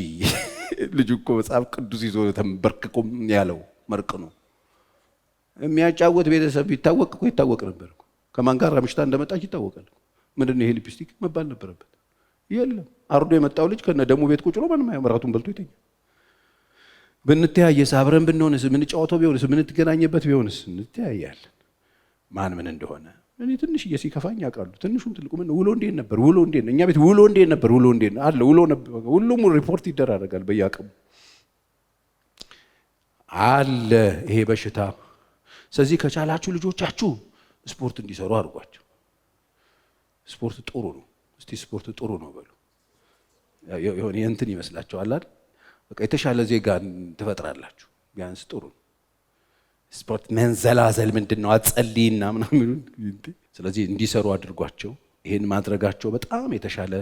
ልጅ እኮ መጽሐፍ ቅዱስ ይዞ ተንበርክኮ ያለው መርቅ ነው የሚያጫወት። ቤተሰብ ቢታወቅ እኮ ይታወቅ ነበር እኮ ከማን ጋር ምሽታ እንደመጣች ይታወቃል። ምንድን ነው ይሄ ሊፕስቲክ መባል ነበረበት። የለም አርዶ የመጣው ልጅ ከነ ደሙ ቤት ቁጭ ብሎ ማንም አያመራቱን በልቶ ይተኛ። ብንተያየስ አብረን ብንሆንስ ምንጫወተው ቢሆንስ ምንትገናኝበት ቢሆንስ እንተያያለን። ማን ምን እንደሆነ እኔ ትንሽ ሲከፋኝ ያውቃሉ። ትንሹም ትልቁ ምን ውሎ እንዴት ነበር ውሎ እንዴት እኛ ቤት ውሎ እንዴት ነበር ውሎ እንዴት አለ ውሎ ነበር። ሁሉም ሪፖርት ይደራረጋል በየአቅሙ አለ ይሄ በሽታ። ስለዚህ ከቻላችሁ ልጆቻችሁ ስፖርት እንዲሰሩ አድርጓቸው። ስፖርት ጥሩ ነው። እስቲ ስፖርት ጥሩ ነው በሉ። የሆነ እንትን ይመስላችኋል አይደል? በቃ የተሻለ ዜጋ ትፈጥራላችሁ። ቢያንስ ጥሩ ነው ስፖርት። መንዘላዘል ምንድነው አጸልይና ምናምን። ስለዚህ እንዲሰሩ አድርጓቸው። ይሄን ማድረጋቸው በጣም የተሻለ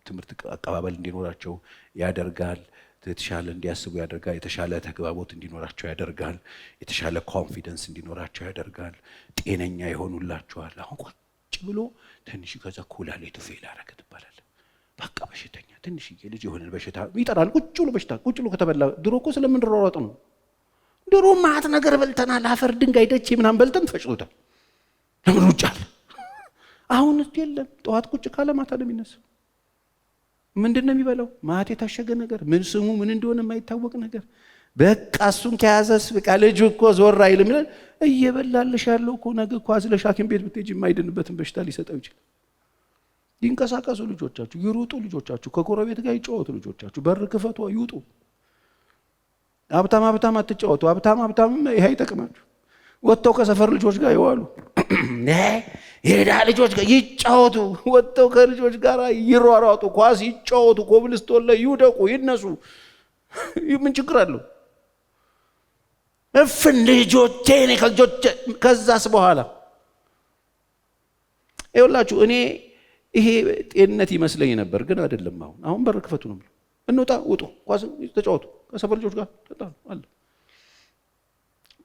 ትምህርት አቀባበል እንዲኖራቸው ያደርጋል። የተሻለ እንዲያስቡ ያደርጋል። የተሻለ ተግባቦት እንዲኖራቸው ያደርጋል። የተሻለ ኮንፊደንስ እንዲኖራቸው ያደርጋል። ጤነኛ ይሆኑላቸዋል። አሁን ቁጭ ብሎ ትንሽ ከዛ ኩላሊቱ ፌል አደረገ ትባላል። በቃ በሽተኛ ትንሽዬ ልጅ የሆነ በሽታ ይጠራል። ቁጭ ብሎ በሽታ ቁጭ ብሎ ከተበላ ድሮ እኮ ስለምንሯሯጥ ነው። ድሮ ማት ነገር በልተናል። አፈር ድንጋይ ደቼ ምናምን በልተን ፈጭቶታል። ለምን ውጭ አለ? አሁን የለም። ጠዋት ቁጭ ካለ ማታ ነው የሚነሳው። ምንድን ነው የሚበላው? ማት የታሸገ ነገር ምን ስሙ ምን እንደሆነ የማይታወቅ ነገር። በቃ እሱን ከያዘስ በቃ ልጅ እኮ ዞር አይልም ይላል። እየበላልሽ ያለው እኮ ነገ እኮ አዝለሽ ሐኪም ቤት ብትሄጂ የማይድንበትን በሽታ ሊሰጠው ይችላል። ይንቀሳቀሱ ልጆቻችሁ፣ ይሩጡ ልጆቻችሁ፣ ከጎረቤት ጋር ይጫወቱ ልጆቻችሁ። በር ክፈቱ፣ ይውጡ። ሀብታም አትጫወቱ። ሀብታም ይሄ አይጠቅማችሁ። ወጥተው ከሰፈር ልጆች ጋር ይዋሉ። የዳ ልጆች ጋር ይጫወቱ። ወጥተው ከልጆች ጋር ይሯሯጡ፣ ኳስ ይጫወቱ፣ ኮብልስቶን ላይ ይውደቁ፣ ይነሱ። ምን ችግር አለው? እፍን ልጆቼ ነኝ ከልጆቼ። ከዛስ በኋላ ይኸውላችሁ እኔ ይሄ ጤንነት ይመስለኝ ነበር፣ ግን አይደለም። አሁን በር ክፈቱ ነው የምለው። እንውጣ፣ ውጡ፣ ኳስ ተጫወቱ፣ ከሰፈር ልጆች ጋር ተጣሉ አለ።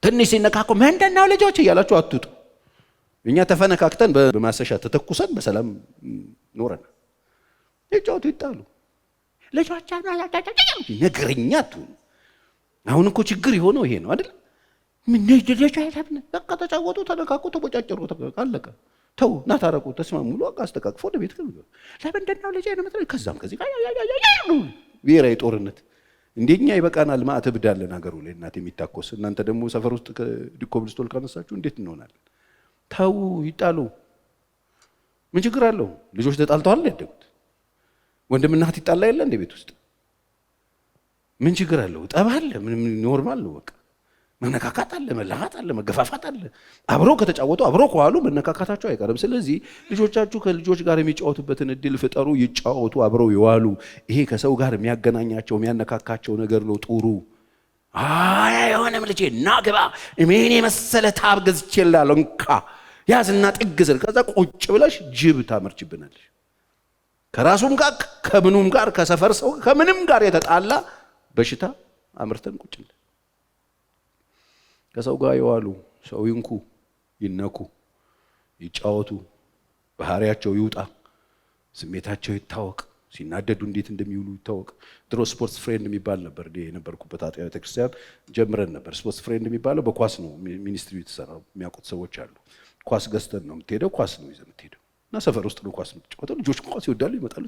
ትንሽ ሲነካኩ ምንድነው ልጆች እያላችሁ አትውጡ። እኛ ተፈነካክተን በማሰሻ ተተኩሰን በሰላም ኖረና ይጫወቱ፣ ይጣሉ። ልጆች ነገረኛ አትሁኑ። አሁን እኮ ችግር የሆነው ይሄ ነው አይደል? ምን ልጆች አይታብነ በቃ ተጫወቱ፣ ተነካኩ፣ ተቦጫጨሩ፣ አለቀ። ተው ና ታረቁ ተስማሙ ብሎ አስተቃቅፎ ወደ ቤት ገባ። ለምንድነው ልጄ ነው መጥቶ ከዛም ከዚህ ብሔራዊ ጦርነት እንደኛ ይበቃናል። ማዕተብ ዳለን ሀገሩ ላይ እናት የሚታኮስ እናንተ ደግሞ ሰፈር ውስጥ ዲኮብልስቶል ካነሳችሁ እንዴት እንሆናለን? ተው ይጣሉ። ምን ችግር አለው? ልጆች ተጣልተዋል ያደጉት ወንድምና እህት ይጣላ የለ እንደ ቤት ውስጥ ምን ችግር አለው? ጠብ አለ፣ ምንም ኖርማል ነው። በቃ መነካካት አለ፣ መላሃት አለ፣ መገፋፋት አለ። አብረው ከተጫወቱ አብረው ከዋሉ መነካካታቸው አይቀርም። ስለዚህ ልጆቻችሁ ከልጆች ጋር የሚጫወቱበትን እድል ፍጠሩ፣ ይጫወቱ፣ አብረው ይዋሉ። ይሄ ከሰው ጋር የሚያገናኛቸው የሚያነካካቸው ነገር ነው ጥሩ። አይ አይሆንም ልጄ ና ግባ ምን የመሰለ ታብ ገዝቼልሃለሁ እንካ ያዝና ጥግ ስር ከዛ ቁጭ ብለሽ ጅብ ታመርችብናለሽ። ከራሱም ጋር ከምኑም ጋር ከሰፈር ሰው ከምንም ጋር የተጣላ በሽታ አምርተን ቁጭል። ከሰው ጋር ይዋሉ፣ ሰው ይንኩ፣ ይነኩ፣ ይጫወቱ፣ ባህሪያቸው ይውጣ፣ ስሜታቸው ይታወቅ፣ ሲናደዱ እንዴት እንደሚውሉ ይታወቅ። ድሮ ስፖርትስ ፍሬንድ የሚባል ነበር የነበርኩበት አጥቢያ ቤተክርስቲያን ጀምረን ነበር። ስፖርትስ ፍሬንድ የሚባለው በኳስ ነው ሚኒስትሪ የተሰራው። የሚያውቁት ሰዎች አሉ። ኳስ ገዝተን ነው የምትሄደው፣ ኳስ ነው ይዘህ የምትሄደው እና ሰፈር ውስጥ ነው ኳስ የምትጫወተው። ልጆች ኳስ ይወዳሉ፣ ይመጣሉ።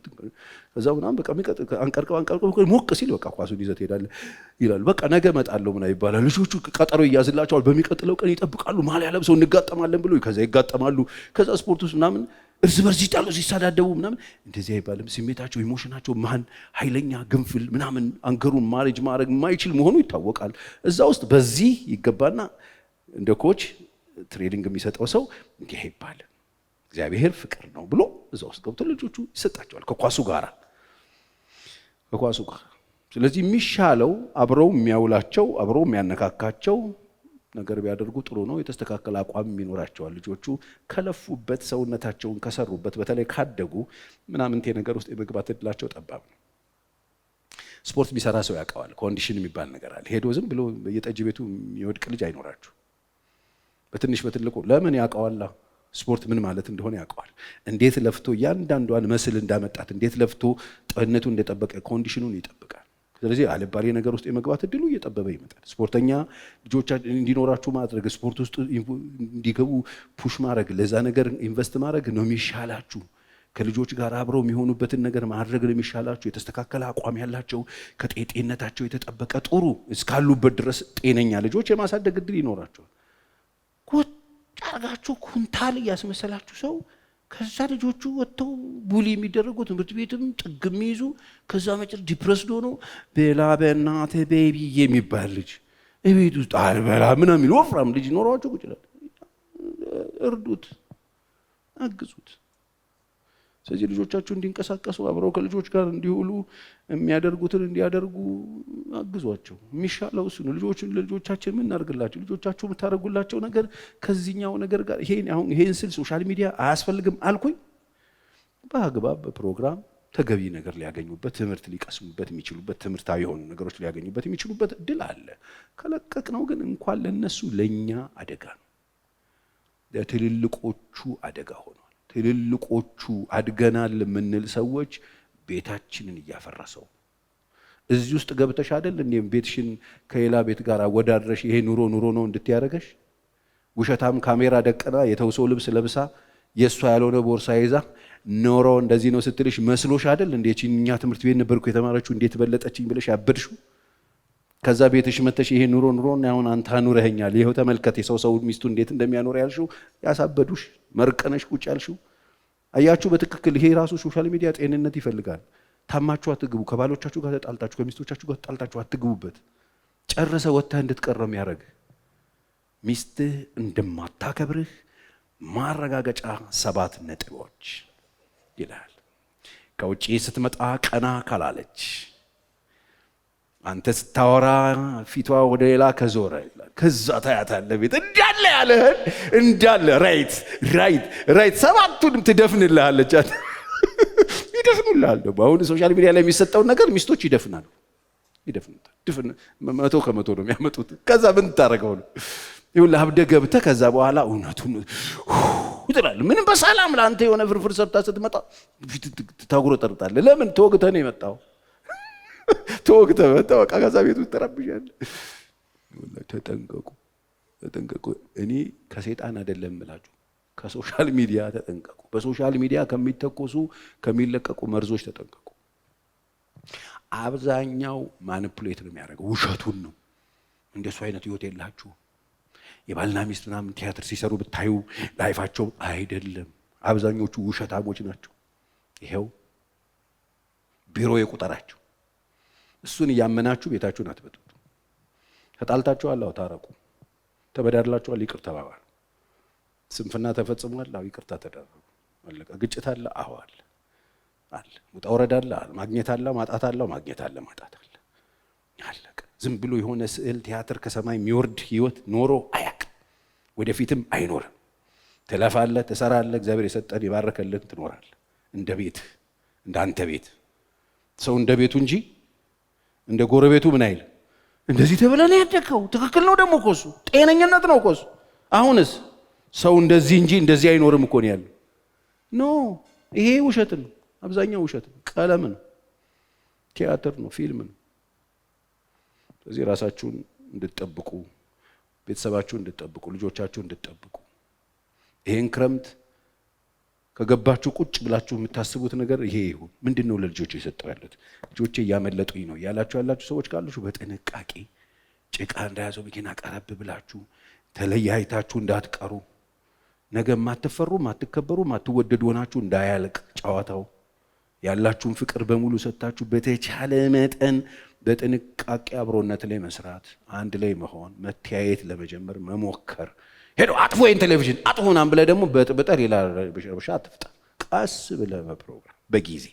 ከዛ ምናምን በቃ አንቀርቀው ሞቅ ሲል በቃ ኳሱን ይዘህ ትሄዳለህ ይላሉ። በቃ ነገ እመጣለሁ ምናምን ይባላል። ልጆቹ ቀጠሮ ይያዝላቸዋል። በሚቀጥለው ቀን ይጠብቃሉ። ማሊያ ለብሰው እንጋጠማለን ብሎ ከዛ ይጋጠማሉ። ከዛ ስፖርት ውስጥ ምናምን እርስ በርስ ይጣሉ፣ ሲሳዳደቡ ምናምን እንደዚህ አይባልም። ስሜታቸው ኢሞሽናቸው ማን ኃይለኛ ግንፍል ምናምን አንገሩን ማኔጅ ማድረግ የማይችል መሆኑ ይታወቃል። እዛ ውስጥ በዚህ ይገባና እንደ ኮች ትሬኒንግ የሚሰጠው ሰው እንዲህ አይባልም እግዚአብሔር ፍቅር ነው ብሎ እዛ ውስጥ ገብቶ ልጆቹ ይሰጣቸዋል ከኳሱ ጋር። ስለዚህ የሚሻለው አብረው የሚያውላቸው አብረው የሚያነካካቸው ነገር ቢያደርጉ ጥሩ ነው። የተስተካከለ አቋም የሚኖራቸዋል ልጆቹ ከለፉበት ሰውነታቸውን ከሰሩበት በተለይ ካደጉ ምናምንቴ ነገር ውስጥ የመግባት እድላቸው ጠባብ ነው። ስፖርት ቢሰራ ሰው ያውቀዋል። ኮንዲሽን የሚባል ነገር አለ። ሄዶ ዝም ብሎ የጠጅ ቤቱ የሚወድቅ ልጅ አይኖራችሁ። በትንሽ በትልቁ ለምን ያውቀዋል? ስፖርት ምን ማለት እንደሆነ ያውቀዋል። እንዴት ለፍቶ እያንዳንዷን መስል እንዳመጣት እንዴት ለፍቶ ጤንነቱን እንደጠበቀ ኮንዲሽኑን ይጠብቃል። ስለዚህ አልባሌ ነገር ውስጥ የመግባት እድሉ እየጠበበ ይመጣል። ስፖርተኛ ልጆች እንዲኖራችሁ ማድረግ፣ ስፖርት ውስጥ እንዲገቡ ፑሽ ማድረግ፣ ለዛ ነገር ኢንቨስት ማድረግ ነው የሚሻላችሁ። ከልጆች ጋር አብረው የሚሆኑበትን ነገር ማድረግ ነው የሚሻላችሁ። የተስተካከለ አቋም ያላቸው ከጤንነታቸው የተጠበቀ ጥሩ እስካሉበት ድረስ ጤነኛ ልጆች የማሳደግ እድል ይኖራቸዋል። አርጋችሁ ኩንታል እያስመሰላችሁ ሰው ከዛ ልጆቹ ወጥተው ቡሊ የሚደረጉ ትምህርት ቤትም ጥግ የሚይዙ ከዛ መጨር ዲፕረስድ ሆኖ ቤላ በእናተ ቤቢ የሚባል ልጅ እቤት ውስጥ አልበላ ምናምን የሚል ወፍራም ልጅ ኖሯቸው ቁጭ ይላል። እርዱት፣ አግዙት። ስለዚህ ልጆቻችሁ እንዲንቀሳቀሱ አብረው ከልጆች ጋር እንዲውሉ የሚያደርጉትን እንዲያደርጉ አግዟቸው። የሚሻለው እሱ ነው። ልጆቻችን ምን እናደርግላቸው? ልጆቻችሁ የምታደርጉላቸው ነገር ከዚህኛው ነገር ጋር ይሄን ስል ሶሻል ሚዲያ አያስፈልግም አልኩኝ። በአግባብ በፕሮግራም ተገቢ ነገር ሊያገኙበት፣ ትምህርት ሊቀስሙበት የሚችሉበት፣ ትምህርታዊ የሆኑ ነገሮች ሊያገኙበት የሚችሉበት እድል አለ። ከለቀቅ ነው ግን እንኳን ለነሱ ለኛ አደጋ ነው። ለትልልቆቹ አደጋ ሆኗል። ትልልቆቹ አድገናል የምንል ሰዎች ቤታችንን እያፈረሰው። እዚህ ውስጥ ገብተሽ አይደል እንዴም ቤትሽን ከሌላ ቤት ጋር አወዳድረሽ ይሄ ኑሮ ነው እንድትያረገሽ ውሸታም ካሜራ ደቀና የተውሶ ልብስ ለብሳ የሷ ያልሆነ ቦርሳ ይዛ ኖሮ እንደዚህ ነው ስትልሽ መስሎሽ አይደል እንዴ? እኛ ትምህርት ቤት ነበርኩ የተማረችው እንዴት በለጠችኝ ብለሽ ያበድሽው። ከዛ ቤትሽ መተሽ ይሄ ኑሮ እና አሁን አንተ ኑረኸኛል ይሄው ተመልከት የሰው ሚስቱ እንዴት እንደሚያኖር ያልሽው ያሳበዱሽ መርቀነሽ ቁጭ ያልሽው። አያችሁ በትክክል ይሄ ራሱ ሶሻል ሚዲያ ጤንነት ይፈልጋል። ታማችሁ አትግቡ። ከባሎቻችሁ ጋር ተጣልታችሁ ከሚስቶቻችሁ ጋር ተጣልታችሁ አትግቡበት። ጨርሰ ወጥተህ እንድትቀረው የሚያደርግ ሚስትህ እንደማታከብርህ ማረጋገጫ 7 ነጥቦች ይላል። ከውጪ ስትመጣ ቀና ካላለች፣ አንተ ስታወራ ፊቷ ወደ ሌላ ከዞረ ይላል። ከዛ ታያታለህ ቤት እንዳለ ያለህን እንዳለ ራይት 7ቱንም ትደፍንልሃለች። ይደፍኑልሃል። ደግሞ አሁን ሶሻል ሚዲያ ላይ የሚሰጠውን ነገር ሚስቶች ይደፍናሉ። ይደፍኑታል። 100 ከመቶ ነው የሚያመጡት። ከዛ ምን ታረጋው ነው? ይሁን አብደህ ገብተህ ከዛ በኋላ እውነቱን ትላለህ። ምንም በሰላም ለአንተ የሆነ ፍርፍር ሰርታ ስትመጣ ታጉረጠርጣለህ። ለምን? ተወግተህ ነው የመጣው። ተወግተህ መጣህ። በቃ ከዛ ቤት ውስጥ ተረብሻለህ። ተጠንቀቁ። እኔ ከሰይጣን አይደለም እምላችሁ ከሶሻል ሚዲያ ተጠንቀቁ። በሶሻል ሚዲያ ከሚተኮሱ ከሚለቀቁ መርዞች ተጠንቀቁ። አብዛኛው ማኒፑሌት ነው የሚያደርገው፣ ውሸቱን ነው። እንደሱ አይነት ህይወት የላችሁ። የባልና ሚስት ምናምን ቲያትር ሲሰሩ ብታዩ ላይፋቸው አይደለም። አብዛኞቹ ውሸታሞች ናቸው። ይሄው ቢሮ የቁጠራቸው። እሱን እያመናችሁ ቤታችሁን አትበጡት። ተጣልታችኋል፣ አዎ ታረቁ። ተበዳድላችኋል፣ ይቅር ተባባሉ። ስንፍና ተፈጽሟል፣ አዎ ይቅርታ ተደረጉ። አለቀ። ግጭት አለ፣ አዎ አለ አለ። ውጣ ወረድ አለ፣ ማግኘት አለ፣ ማጣት አለ፣ ማግኘት አለ፣ ማጣት አለ። አለቀ። ዝም ብሎ የሆነ ስዕል ቲያትር ከሰማይ የሚወርድ ህይወት ኖሮ አያውቅም፣ ወደፊትም አይኖርም። ትለፋለህ፣ ትሰራለህ፣ እግዚአብሔር የሰጠን የባረከልን ትኖራለህ። እንደ ቤት እንደ አንተ ቤት ሰው እንደ ቤቱ እንጂ እንደ ጎረቤቱ ምን አይል። እንደዚህ ተብለህ ነው ያደግከው። ትክክል ነው ደግሞ እኮ እሱ ጤነኝነት ነው እኮ እሱ። አሁንስ ሰው እንደዚህ እንጂ እንደዚህ አይኖርም እኮ ነው ያለው። ኖ ይሄ ውሸት ነው። አብዛኛው ውሸት ነው። ቀለም ነው፣ ቲያትር ነው፣ ፊልም ነው። ስለዚህ ራሳችሁን እንድትጠብቁ፣ ቤተሰባችሁን እንድትጠብቁ፣ ልጆቻችሁን እንድትጠብቁ። ይሄን ክረምት ከገባችሁ ቁጭ ብላችሁ የምታስቡት ነገር ይሄ ይሁን። ምንድነው ለልጆቼ የሰጠው ያሉት? ልጆቼ እያመለጡኝ ነው ያላችሁ ሰዎች ካላችሁ በጥንቃቄ ጭቃ እንዳያዘው መኪና ቀረብ ብላችሁ ተለያይታችሁ እንዳትቀሩ። ነገ ማትፈሩ፣ ማትከበሩ፣ ማትወደዱ ሆናችሁ እንዳያልቅ ጨዋታው። ያላችሁን ፍቅር በሙሉ ሰጥታችሁ በተቻለ መጠን በጥንቃቄ አብሮነት ላይ መስራት፣ አንድ ላይ መሆን፣ መተያየት ለመጀመር መሞከር። ሄዶ አጥፎ ይሄን ቴሌቪዥን አጥፎናም ብለህ ደግሞ በጥብጠር ይላል በሸርበሻ አትፍጣ። ቀስ ብለህ በፕሮግራም በጊዜ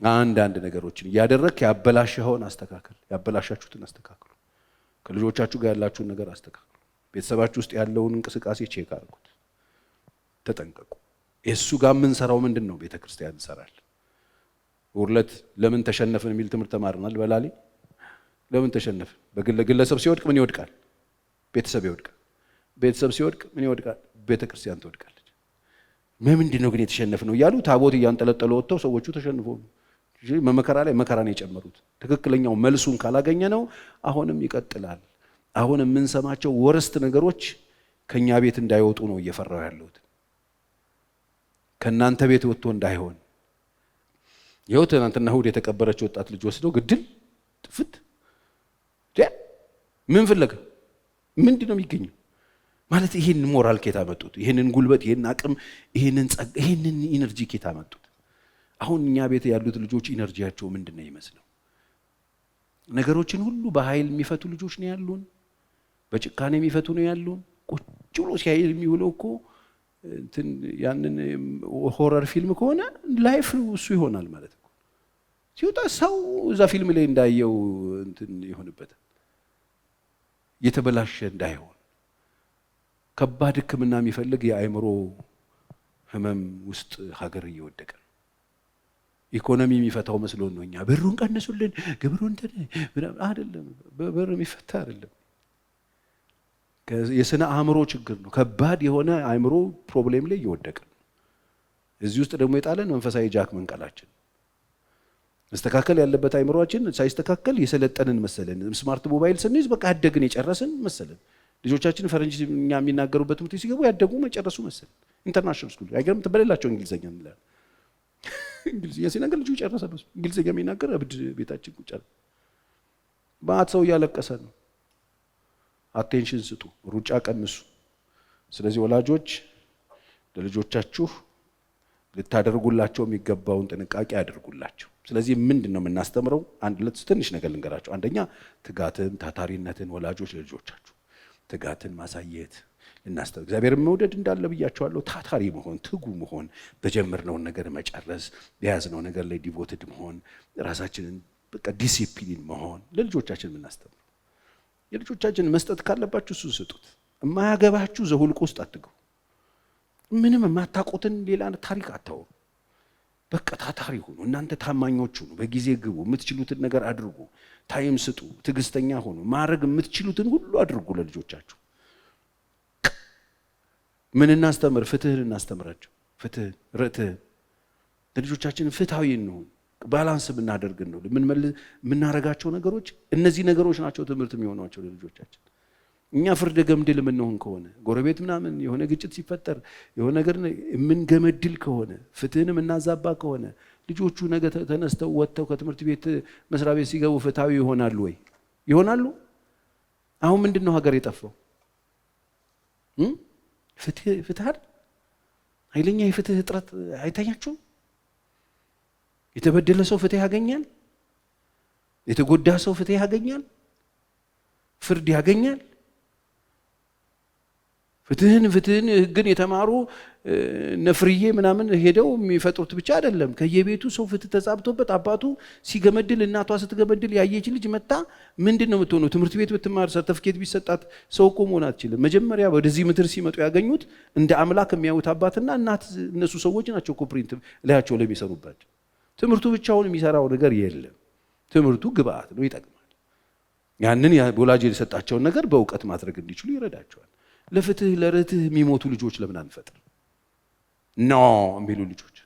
አንዳንድ ነገሮችን እያደረግክ ያበላሸኸውን አስተካከል፣ ያበላሻችሁትን አስተካክሉ። ከልጆቻችሁ ጋር ያላችሁን ነገር አስተካክሉ። ቤተሰባችሁ ውስጥ ያለውን እንቅስቃሴ ቼክ አድርጉት፣ ተጠንቀቁ። የእሱ ጋር የምንሰራው ምንድን ነው? ቤተ ክርስቲያን እንሰራለን። ውርለት ለምን ተሸነፍን የሚል ትምህርት ተማርናል በላሊ። ለምን ተሸነፍን? ግለሰብ ሲወድቅ ምን ይወድቃል? ቤተሰብ ይወድቃል። ቤተሰብ ሲወድቅ ምን ይወድቃል? ቤተ ክርስቲያን ትወድቃለች። ምንድን ነው ግን የተሸነፍነው እያሉ ታቦት እያንጠለጠሉ ወጥተው ሰዎቹ ተሸንፎ መከራ ላይ መከራን የጨመሩት። ትክክለኛው መልሱን ካላገኘ ነው አሁንም ይቀጥላል። አሁን የምንሰማቸው ወርስት ነገሮች ከኛ ቤት እንዳይወጡ ነው እየፈራው ያለሁት። ከናንተ ቤት ወጥቶ እንዳይሆን። ይኸው ትናንትና እሑድ የተቀበረች ወጣት ልጅ ወስደው ግድል ጥፍት። ምን ፍለጋ? ምንድን ነው የሚገኘው? ማለት ይሄን ሞራል ኬታ መጡት? ይሄንን ጉልበት፣ ይሄን አቅም፣ ይሄንን ጸጋ፣ ይሄንን ኢነርጂ ኬታ መጡት? አሁን እኛ ቤት ያሉት ልጆች ኢነርጂያቸው ምንድን ነው ይመስለው? ነገሮችን ሁሉ በኃይል የሚፈቱ ልጆች ነው ያሉን? በጭካኔ የሚፈቱ ነው ያሉን? ቁጭ ብሎ ሲያይ የሚውለው እኮ እንትን ያንን ሆረር ፊልም ከሆነ ላይፍ እሱ ይሆናል ማለት ነው። ሲወጣ ሰው እዛ ፊልም ላይ እንዳየው እንትን ይሆንበታል። የተበላሸ እንዳይሆን ከባድ ሕክምና የሚፈልግ የአእምሮ ህመም ውስጥ ሀገር እየወደቀ ነው። ኢኮኖሚ የሚፈታው መስሎን ነው እኛ ብሩን ቀንሱልን ግብሩን አይደለም። በብር የሚፈታ አይደለም። የስነ አእምሮ ችግር ነው። ከባድ የሆነ አእምሮ ፕሮብሌም ላይ እየወደቀ ነው። እዚህ ውስጥ ደግሞ የጣለን መንፈሳዊ ጃክ መንቀላችን። መስተካከል ያለበት አእምሮአችን ሳይስተካከል የሰለጠንን መሰለን። ስማርት ሞባይል ስንይዝ በቃ ያደግን የጨረስን መሰለን። ልጆቻችን ፈረንጅ እኛ የሚናገሩበት ትምህርት ሲገቡ ያደጉ መጨረሱ መሰለን። ኢንተርናሽናል ስኩል አይገርም? ትበለላቸው እንግሊዘኛ እንላለን። እንግሊዘኛ ሲናገር ልጁ ጨረሰ። በሱ እንግሊዘኛ የሚናገር እብድ ቤታችን ቁጭ አለ። ባት ሰው እያለቀሰ ነው። አቴንሽን ስጡ፣ ሩጫ ቀንሱ። ስለዚህ ወላጆች ለልጆቻችሁ ልታደርጉላቸው የሚገባውን ጥንቃቄ አድርጉላቸው። ስለዚህ ምንድን ነው የምናስተምረው? አንድ ሁለት ትንሽ ነገር ልንገራቸው። አንደኛ ትጋትን፣ ታታሪነትን ወላጆች ለልጆቻችሁ ትጋትን ማሳየት ልናስተምር፣ እግዚአብሔርን መውደድ እንዳለ ብያቸዋለሁ። ታታሪ መሆን፣ ትጉ መሆን፣ በጀመርነውን ነገር መጨረስ፣ የያዝነው ነገር ላይ ዲቮትድ መሆን፣ ራሳችንን በቃ ዲሲፕሊን መሆን ለልጆቻችን የምናስተምረው። የልጆቻችን መስጠት ካለባችሁ እሱን ስጡት። የማያገባችሁ ዘሁልቁ ውስጥ አትግቡ። ምንም የማታውቁትን ሌላ ታሪክ አታውሩ። በቃ ታታሪ ሁኑ። እናንተ ታማኞች ሁኑ። በጊዜ ግቡ። የምትችሉትን ነገር አድርጉ። ታይም ስጡ። ትዕግስተኛ ሁኑ። ማድረግ የምትችሉትን ሁሉ አድርጉ ለልጆቻችሁ። ምን እናስተምር? ፍትህን እናስተምራቸው። ፍትህን፣ ርትዕን ለልጆቻችን ፍትሃዊ እንሁን። ባላንስ ብናደርግ ነው የምናረጋቸው ነገሮች። እነዚህ ነገሮች ናቸው ትምህርት የሚሆኗቸው ለልጆቻችን። እኛ ፍርደ ገምድል የምንሆን ከሆነ ጎረቤት ምናምን የሆነ ግጭት ሲፈጠር የሆነ ነገር የምንገመድል ከሆነ ፍትህንም እናዛባ ከሆነ ልጆቹ ነገ ተነስተው ወጥተው ከትምህርት ቤት መስሪያ ቤት ሲገቡ ፍትሃዊ ይሆናሉ ወይ? ይሆናሉ? አሁን ምንድነው ሀገር የጠፋው? ፍትህ ኃይለኛ የፍትህ እጥረት አይታያችሁም? የተበደለ ሰው ፍትህ ያገኛል። የተጎዳ ሰው ፍትህ ያገኛል። ፍርድ ያገኛል። ፍትህን ህግን የተማሩ ነፍርዬ ምናምን ሄደው የሚፈጥሩት ብቻ አይደለም። ከየቤቱ ሰው ፍትህ ተጻብቶበት አባቱ ሲገመድል እናቷ ስትገመድል ያየች ልጅ መጣ ምንድነው የምትሆነው? ትምህርት ቤት ብትማር ሰርቲፊኬት ቢሰጣት ሰው እኮ መሆን አትችልም። መጀመሪያ ወደዚህ ምድር ሲመጡ ያገኙት እንደ አምላክ የሚያዩት አባትና እናት እነሱ ሰዎች ናቸው እኮ ፕሪንት ላያቸው ላይ የሚሰሩባቸው። ትምህርቱ ብቻውን የሚሰራው ነገር የለም። ትምህርቱ ግብአት ነው፣ ይጠቅማል። ያንን ወላጅ የሰጣቸውን ነገር በእውቀት ማድረግ እንዲችሉ ይረዳቸዋል። ለፍትህ ለርትህ የሚሞቱ ልጆች ለምን አንፈጥር? ኖ የሚሉ ልጆች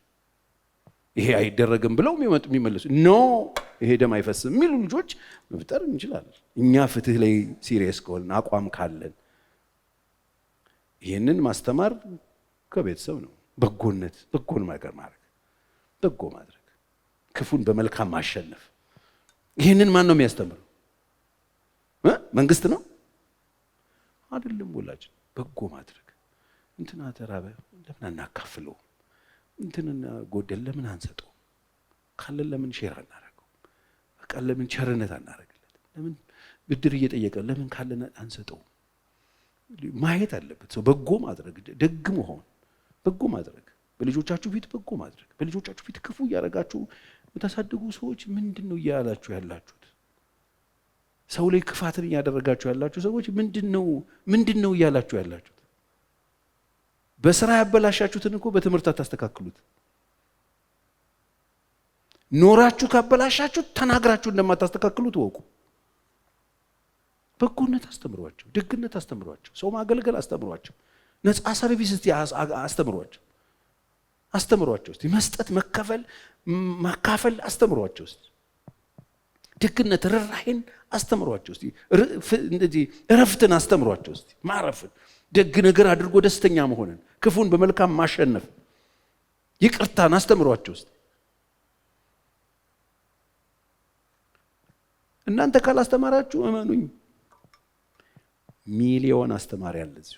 ይሄ አይደረግም ብለው የሚመለሱ ኖ ይሄ ደም አይፈስም የሚሉ ልጆች መፍጠር እንችላለን። እኛ ፍትህ ላይ ሲሪየስ ከሆነ አቋም ካለን ይህንን ማስተማር ከቤተሰብ ነው። በጎን ነገር ማድረግ፣ በጎ ማድረግ፣ ክፉን በመልካም ማሸነፍ። ይህንን ማን ነው የሚያስተምረው? መንግስት ነው አይደለም። ወላጅ በጎ ማድረግ። እንትና ተራበ ለምን አናካፍለው? እንትንና ጎደል ለምን አንሰጠው? ካለን ለምን ሼር አናረገው? በቃ ለምን ቸርነት አናረግለት? ለምን ብድር እየጠየቀ ለምን ካለን አንሰጠው? ማየት አለበት ሰው። በጎ ማድረግ፣ ደግ መሆን፣ በጎ ማድረግ፣ በልጆቻችሁ ፊት በጎ ማድረግ። በልጆቻችሁ ፊት ክፉ እያደረጋችሁ የምታሳድጉ ሰዎች ምንድነው እያላችሁ ያላችሁት? ሰው ላይ ክፋትን እያደረጋችሁ ያላችሁ ሰዎች ምንድነው እያላችሁ ያላችሁት? በስራ ያበላሻችሁትን እኮ በትምህርት አታስተካክሉት። ኖራችሁ ካበላሻችሁት ተናግራችሁ እንደማታስተካክሉት ወቁ። በጎነት አስተምሯቸው፣ ደግነት አስተምሯቸው፣ ሰው ማገልገል አስተምሯቸው፣ ነፃ ሰርቪስ አስተምሯቸው። እስቲ መስጠት፣ ማካፈል አስተምሯቸው። እስቲ ደግነት፣ ርህራሄን አስተምሯቸው። እስቲ እንደዚህ እረፍትን አስተምሯቸው። እስቲ ማረፍን፣ ደግ ነገር አድርጎ ደስተኛ መሆንን፣ ክፉን በመልካም ማሸነፍ፣ ይቅርታን አስተምሯቸው። እስቲ እናንተ ካላስተማራችሁ እመኑኝ ሚሊዮን አስተማሪ አለ እዚህ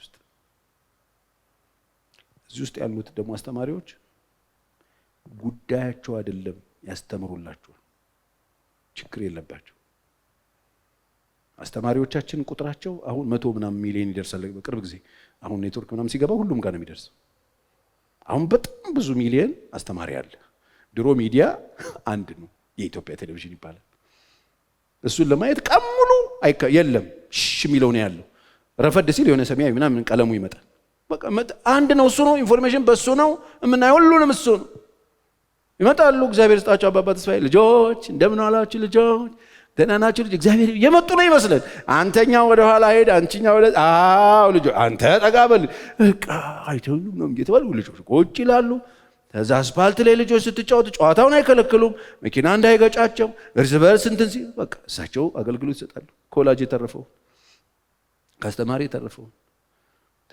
ውስጥ ያሉት ደግሞ አስተማሪዎች ጉዳያቸው አይደለም ያስተምሩላችሁ፣ ችግር የለባቸው። አስተማሪዎቻችን ቁጥራቸው አሁን 100 ምናምን ሚሊዮን ይደርሳል በቅርብ ጊዜ። አሁን ኔትወርክ ምናምን ሲገባ ሁሉም ጋር ነው የሚደርሰው። አሁን በጣም ብዙ ሚሊዮን አስተማሪ አለ። ድሮ ሚዲያ አንድ ነው፣ የኢትዮጵያ ቴሌቪዥን ይባላል። እሱን ለማየት ቀን ሙሉ የለም የሚለው ነው ያለው። ረፈድ ሲል የሆነ ሰማያዊ ምናምን ቀለሙ ይመጣል። በቃ አንድ ነው፣ እሱ ነው። ኢንፎርሜሽን በሱ ነው የምናየው፣ ሁሉንም እሱ ነው። ይመጣሉ። እግዚአብሔር ይስጣቸው አባባ ተስፋዬ፣ ልጆች እንደምን ዋላችሁ ልጆች፣ ደህና ናችሁ ልጅ? እግዚአብሔር የመጡ ነው ይመስለን። አንተኛው ወደ ኋላ ሄድ፣ አንቺኛው ወደ ልጆች አንተ ጠጋበል በቃ አይተውም ነው እየተባሉ ልጆች ቁጭ ይላሉ። ከዛ አስፓልት ላይ ልጆች ስትጫወቱ ጨዋታውን አይከለክሉም፣ መኪና እንዳይገጫቸው እርስ በርስ እንትን ሲል በቃ እሳቸው አገልግሎት ይሰጣሉ። ከወላጅ የተረፈው ከአስተማሪ የተረፈው።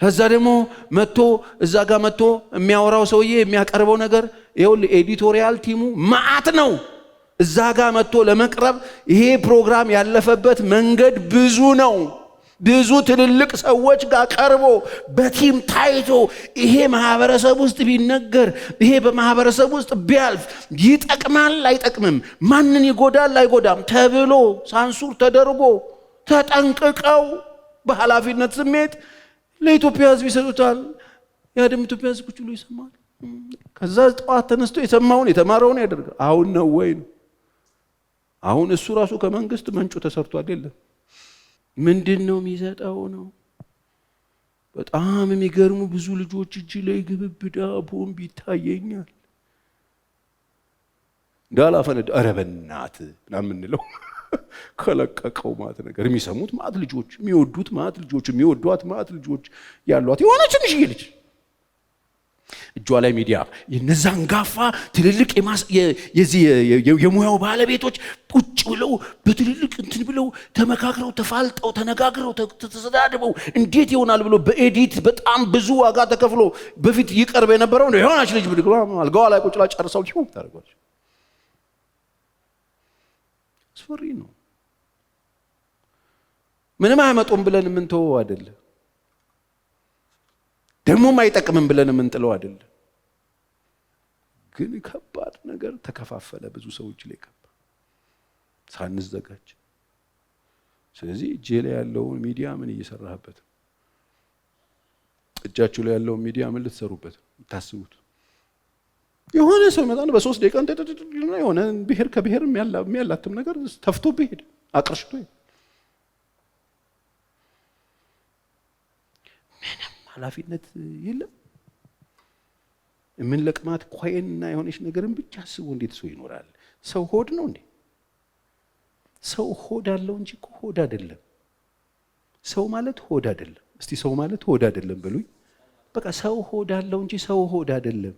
ከዛ ደግሞ መጥቶ እዛ ጋር መጥቶ የሚያወራው ሰውዬ የሚያቀርበው ነገር ይኸውልህ ኤዲቶሪያል ቲሙ ማአት ነው። እዛ ጋር መጥቶ ለመቅረብ ይሄ ፕሮግራም ያለፈበት መንገድ ብዙ ነው። ብዙ ትልልቅ ሰዎች ጋር ቀርቦ በቲም ታይቶ ይሄ ማህበረሰብ ውስጥ ቢነገር፣ ይሄ በማህበረሰብ ውስጥ ቢያልፍ ይጠቅማል አይጠቅምም፣ ማንን ይጎዳል አይጎዳም ተብሎ ሳንሱር ተደርጎ ተጠንቅቀው በኃላፊነት ስሜት ለኢትዮጵያ ሕዝብ ይሰጡታል። ያደም ኢትዮጵያ ሕዝብ ሁሉ ይሰማል። ከዛ ጠዋት ተነስቶ የሰማውን የተማረውን ያደርጋል። አሁን ነው ወይ ነው? አሁን እሱ ራሱ ከመንግስት መንጩ ተሰርቷል። የለም ምንድነው የሚሰጠው ነው። በጣም የሚገርሙ ብዙ ልጆች እጅ ላይ ግብብዳ ቦምብ ይታየኛል። እንዳላፈነዳ ኧረ በእናትህ ምናምን የምንለው ከለቀቀው ማለት ነገር የሚሰሙት ማለት ልጆች የሚወዱት ማለት ልጆች የሚወዷት ማለት ልጆች ያሏት የሆነ ትንሽዬ ልጅ እጇ ላይ ሚዲያ የነዛ አንጋፋ ትልልቅ የዚህ የሙያው ባለቤቶች ቁጭ ብለው በትልልቅ እንትን ብለው ተመካክረው ተፋልጠው ተነጋግረው ተሰዳድበው እንዴት ይሆናል ብሎ በኤዲት በጣም ብዙ ዋጋ ተከፍሎ በፊት ይቀርብ የነበረው ነው የሆነች ልጅ ብድግ አልጋዋ ላይ ቁጭ ብላ ጨርሰው ሲሆን ታደርጓል። አስፈሪ ነው። ምንም አያመጡም ብለን የምንተወው አይደለም፣ ደግሞም አይጠቅምም ብለን የምንጥለው አይደለም። ግን ከባድ ነገር ተከፋፈለ ብዙ ሰዎች ላይ ሳንዘጋጅ። ስለዚህ እጄ ላይ ያለውን ሚዲያ ምን እየሰራህበት? እጃችሁ ላይ ያለውን ሚዲያ ምን ልትሰሩበት ታስቡት? የሆነ ሰው ይመጣና በ3 ደቂቃ እንደተደረገ የሆነ ብሔር ከብሔር የሚያላትም ነገር ተፍቶ ቢሄድ አቅርሽቶ ምንም ኃላፊነት የለም። ምን ለቅማት ኮይንና የሆነች ነገርን ብቻ አስቡ። እንዴት ሰው ይኖራል? ሰው ሆድ ነው እንዴ? ሰው ሆድ አለው እንጂ እኮ ሆድ አይደለም። ሰው ማለት ሆድ አይደለም። እስቲ ሰው ማለት ሆድ አይደለም በሉኝ። በቃ ሰው ሆድ አለው እንጂ ሰው ሆድ አይደለም።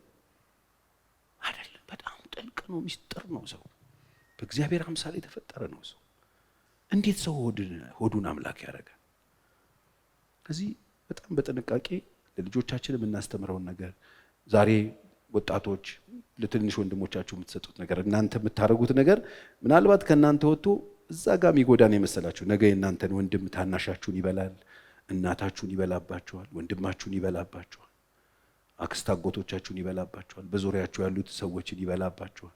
አይደለም። በጣም ጥልቅ ነው፣ ሚስጥር ነው። ሰው በእግዚአብሔር አምሳል የተፈጠረ ነው። ሰው እንዴት ሰው ሆዱን አምላክ ያደርጋል? ከዚህ በጣም በጥንቃቄ ለልጆቻችን የምናስተምረውን ነገር ዛሬ ወጣቶች ለትንሽ ወንድሞቻችሁ የምትሰጡት ነገር እናንተ የምታደርጉት ነገር ምናልባት ከእናንተ ወጥቶ እዛ ጋር የሚጎዳን የመሰላችሁ ነገ የእናንተን ወንድም ታናሻችሁን ይበላል፣ እናታችሁን ይበላባችኋል፣ ወንድማችሁን ይበላባችኋል፣ አክስት አጎቶቻችሁን ይበላባችኋል፣ በዙሪያችሁ ያሉት ሰዎችን ይበላባችኋል።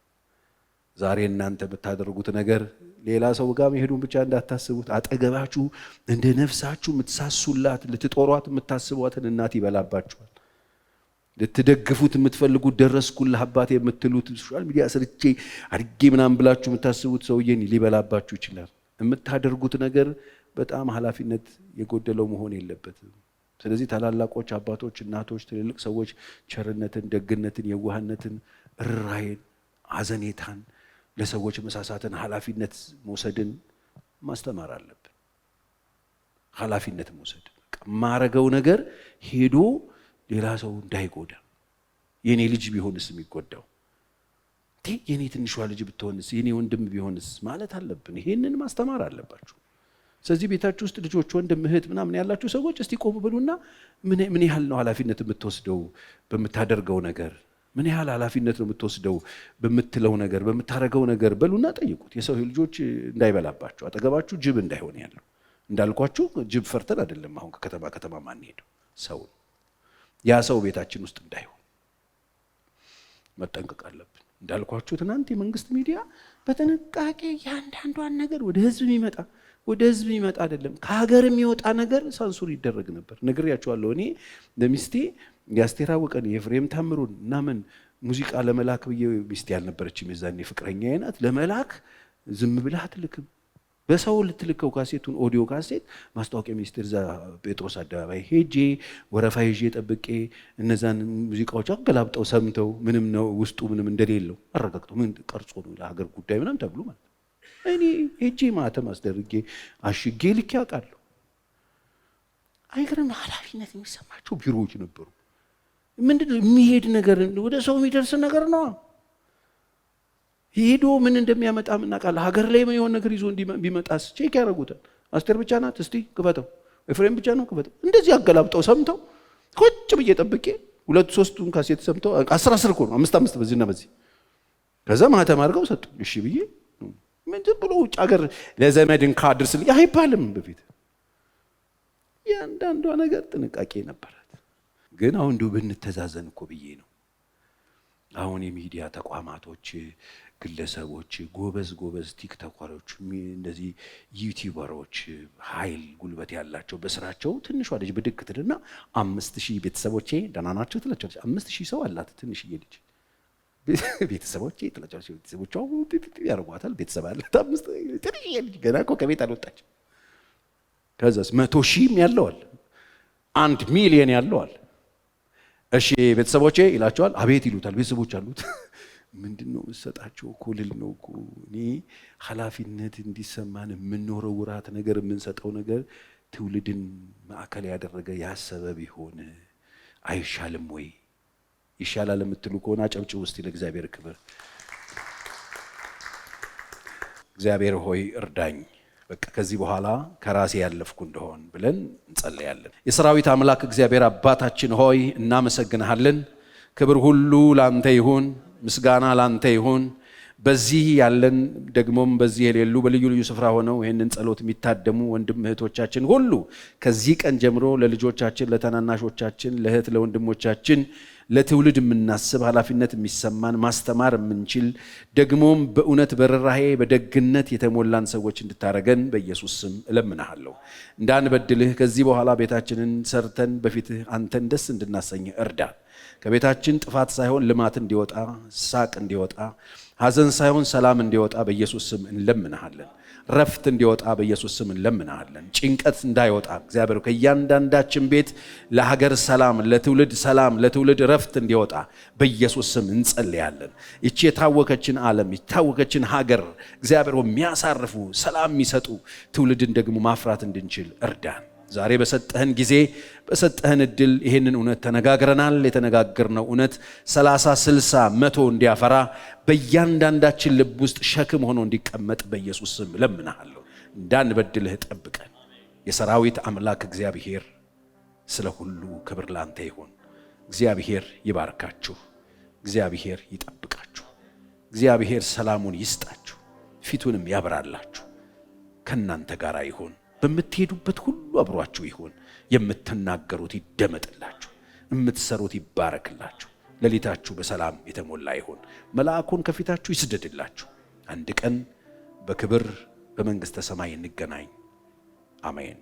ዛሬ እናንተ የምታደርጉት ነገር ሌላ ሰው ጋር መሄዱን ብቻ እንዳታስቡት። አጠገባችሁ እንደ ነፍሳችሁ የምትሳሱላት ልትጦሯት የምታስቧትን እናት ይበላባችኋል። ልትደግፉት የምትፈልጉት ደረስኩልህ አባቴ የምትሉት ሶሻል ሚዲያ ስርቼ አድጌ ምናምን ብላችሁ የምታስቡት ሰውዬን ሊበላባችሁ ይችላል። የምታደርጉት ነገር በጣም ኃላፊነት የጎደለው መሆን የለበትም። ስለዚህ ታላላቆች፣ አባቶች፣ እናቶች፣ ትልልቅ ሰዎች ቸርነትን፣ ደግነትን፣ የዋህነትን፣ ርኅራኄን፣ አዘኔታን፣ ለሰዎች መሳሳትን፣ ኃላፊነት መውሰድን ማስተማር አለብን። ኃላፊነት መውሰድ ማረገው ነገር ሄዶ ሌላ ሰው እንዳይጎዳ። የኔ ልጅ ቢሆንስ የሚጎዳው የኔ ትንሿ ልጅ ብትሆንስ የኔ ወንድም ቢሆንስ ማለት አለብን። ይሄንን ማስተማር አለባችሁ። ስለዚህ ቤታችሁ ውስጥ ልጆች፣ ወንድም፣ እህት ምናምን ያላችሁ ሰዎች እስቲ ቆም ብሉና ምን ያህል ነው ኃላፊነት የምትወስደው በምታደርገው ነገር? ምን ያህል ኃላፊነት ነው የምትወስደው በምትለው ነገር፣ በምታረገው ነገር በሉና ጠይቁት። የሰው ልጆች እንዳይበላባችሁ፣ አጠገባችሁ ጅብ እንዳይሆን ያለው እንዳልኳችሁ ጅብ ፈርተን አይደለም አሁን ከከተማ ከተማ ማንሄደው ሰው ያ ሰው ቤታችን ውስጥ እንዳይሆን መጠንቀቅ አለብን። እንዳልኳችሁ ትናንት የመንግስት ሚዲያ በጥንቃቄ ያንዳንዷን ነገር ወደ ህዝብ የሚመጣ አይደለም፣ ከሀገር የሚወጣ ነገር ሳንሱር ይደረግ ነበር። ነግሬያችኋለሁ። እኔ ለሚስቴ የአስቴር አወቀን የኤፍሬም ታምሩን እናምን ሙዚቃ ለመላክ ብዬ ሚስቴ ያልነበረችም የዛኔ ፍቅረኛዬ ናት። ለመላክ ዝም ብለህ አትልክም። በሰው ልትልከው ካሴቱን ኦዲዮ ካሴት ማስታወቂያ ሚኒስቴር እዛ ጴጥሮስ አደባባይ ሄጄ ወረፋ ይዤ ጠብቄ እነዛን ሙዚቃዎች አገላብጠው ሰምተው ምንም ነው ውስጡ ምንም እንደሌለው አረጋግጠው ምን ቀርጾ ነው ለሀገር ጉዳይ ምናምን ተብሎ ማለት እኔ ሄጄ ማተም አስደርጌ አሽጌ ልክ ያውቃለሁ። አይገርም? ኃላፊነት የሚሰማቸው ቢሮዎች ነበሩ። ምንድነው የሚሄድ ነገር ወደ ሰው የሚደርስ ነገር ነው። ሄዶ ምን እንደሚያመጣ እናውቃለን። ሀገር ላይ ምን የሆነ ነገር ይዞ ቢመጣስ ቼክ ያደርጉታል። አስቴር ብቻ ናት እስቲ ክፈተው፣ ኤፍሬም ብቻ ነው ክፈተው። እንደዚህ አገላብጠው ሰምተው ቁጭ ብዬ ጠብቄ 2-3ቱን ካሴት ሰምተው 10 እኮ ነው 5 በዚህና በዚህ ከዛ ማህተም አድርገው ሰጡ። እሺ ብዬ ምን ዝም ብሎ ውጭ ሀገር ለዘመድን ካድርስልኝ አይባልም። በፊት ያንዳንዷ ነገር ጥንቃቄ ነበራት። ግን አሁን እንደው ብንተዛዘን እኮ ብዬ ነው። አሁን የሚዲያ ተቋማቶች፣ ግለሰቦች፣ ጎበዝ ቲክቶከሮች፣ እንደዚህ ዩቲዩበሮች ኃይል ጉልበት ያላቸው በስራቸው ትንሿ ልጅ ብድግ ትልና 5000 ቤተሰቦቼ ደህና ናቸው ትላቸዋለች። 5000 ሰው አላት ትንሽዬ ልጅ ቤተሰቦቼ ትላቸዋለች። ቤተሰቦቿ ያርጓታል። ቤተሰብ አላት 5000 ትንሽዬ ልጅ ገና እኮ ከቤት አልወጣች። ከዛስ 100,000 ያለዋል፣ 1 ሚሊዮን ያለዋል። እሺ ቤተሰቦቼ ይላቸዋል። አቤት ይሉታል። ቤተሰቦች አሉት። ምንድነው መሰጣቸው እኮ ልል ነው እኮ እኔ ኃላፊነት እንዲሰማን የምንኖረው ውራት ነገር የምንሰጠው ነገር ትውልድን ማዕከል ያደረገ ያሰበ ቢሆን አይሻልም ወይ ይሻላል የምትሉ ከሆነ አጨብጭቡ እስቲ ለእግዚአብሔር ክብር። እግዚአብሔር ሆይ እርዳኝ፣ በቃ ከዚህ በኋላ ከራሴ ያለፍኩ እንደሆን ብለን እንጸልያለን። የሰራዊት አምላክ እግዚአብሔር አባታችን ሆይ እናመሰግንሃለን። ክብር ሁሉ ላንተ ይሁን፣ ምስጋና ላንተ ይሁን። በዚህ ያለን ደግሞም በዚህ የሌሉ በልዩ ልዩ ስፍራ ሆነው ይህንን ጸሎት የሚታደሙ ወንድም እህቶቻችን ሁሉ ከዚህ ቀን ጀምሮ ለልጆቻችን፣ ለተናናሾቻችን፣ ለእህት ለወንድሞቻችን ለትውልድ የምናስብ ኃላፊነት የሚሰማን ማስተማር የምንችል ደግሞም በእውነት በርህራሄ በደግነት የተሞላን ሰዎች እንድታረገን በኢየሱስ ስም እለምናለሁ። እንዳንበድልህ ከዚህ በኋላ ቤታችንን ሰርተን በፊትህ አንተን ደስ እንድናሰኝህ እርዳን። ከቤታችን ጥፋት ሳይሆን ልማት እንዲወጣ፣ ሳቅ እንዲወጣ፣ ሐዘን ሳይሆን ሰላም እንዲወጣ በኢየሱስ ስም እንለምናለን። ረፍት እንዲወጣ በኢየሱስ ስም እንለምናለን። ጭንቀት እንዳይወጣ እግዚአብሔር ከእያንዳንዳችን ቤት ለሀገር ሰላም፣ ለትውልድ ሰላም፣ ለትውልድ ረፍት እንዲወጣ በኢየሱስ ስም እንጸልያለን። ይቺ የታወከችን ዓለም የታወከችን ሀገር እግዚአብሔር የሚያሳርፉ ሰላም የሚሰጡ ትውልድን ደግሞ ማፍራት እንድንችል እርዳን። ዛሬ በሰጠህን ጊዜ በሰጠህን እድል ይሄንን እውነት ተነጋግረናል። የተነጋገርነው እውነት 30 60 100 እንዲያፈራ በእያንዳንዳችን ልብ ውስጥ ሸክም ሆኖ እንዲቀመጥ በኢየሱስ ስም ለምናለሁ። እንዳንበድልህ ጠብቀን። የሰራዊት አምላክ እግዚአብሔር ስለ ሁሉ ክብር ላንተ ይሁን። እግዚአብሔር ይባርካችሁ፣ እግዚአብሔር ይጠብቃችሁ፣ እግዚአብሔር ሰላሙን ይስጣችሁ፣ ፊቱንም ያብራላችሁ፣ ከናንተ ጋር ይሁን። በምትሄዱበት ሁሉ አብሯችሁ ይሁን። የምትናገሩት ይደመጥላችሁ፣ የምትሰሩት ይባረክላችሁ። ሌሊታችሁ በሰላም የተሞላ ይሁን። መልአኩን ከፊታችሁ ይስደድላችሁ። አንድ ቀን በክብር በመንግሥተ ሰማይ እንገናኝ። አሜን።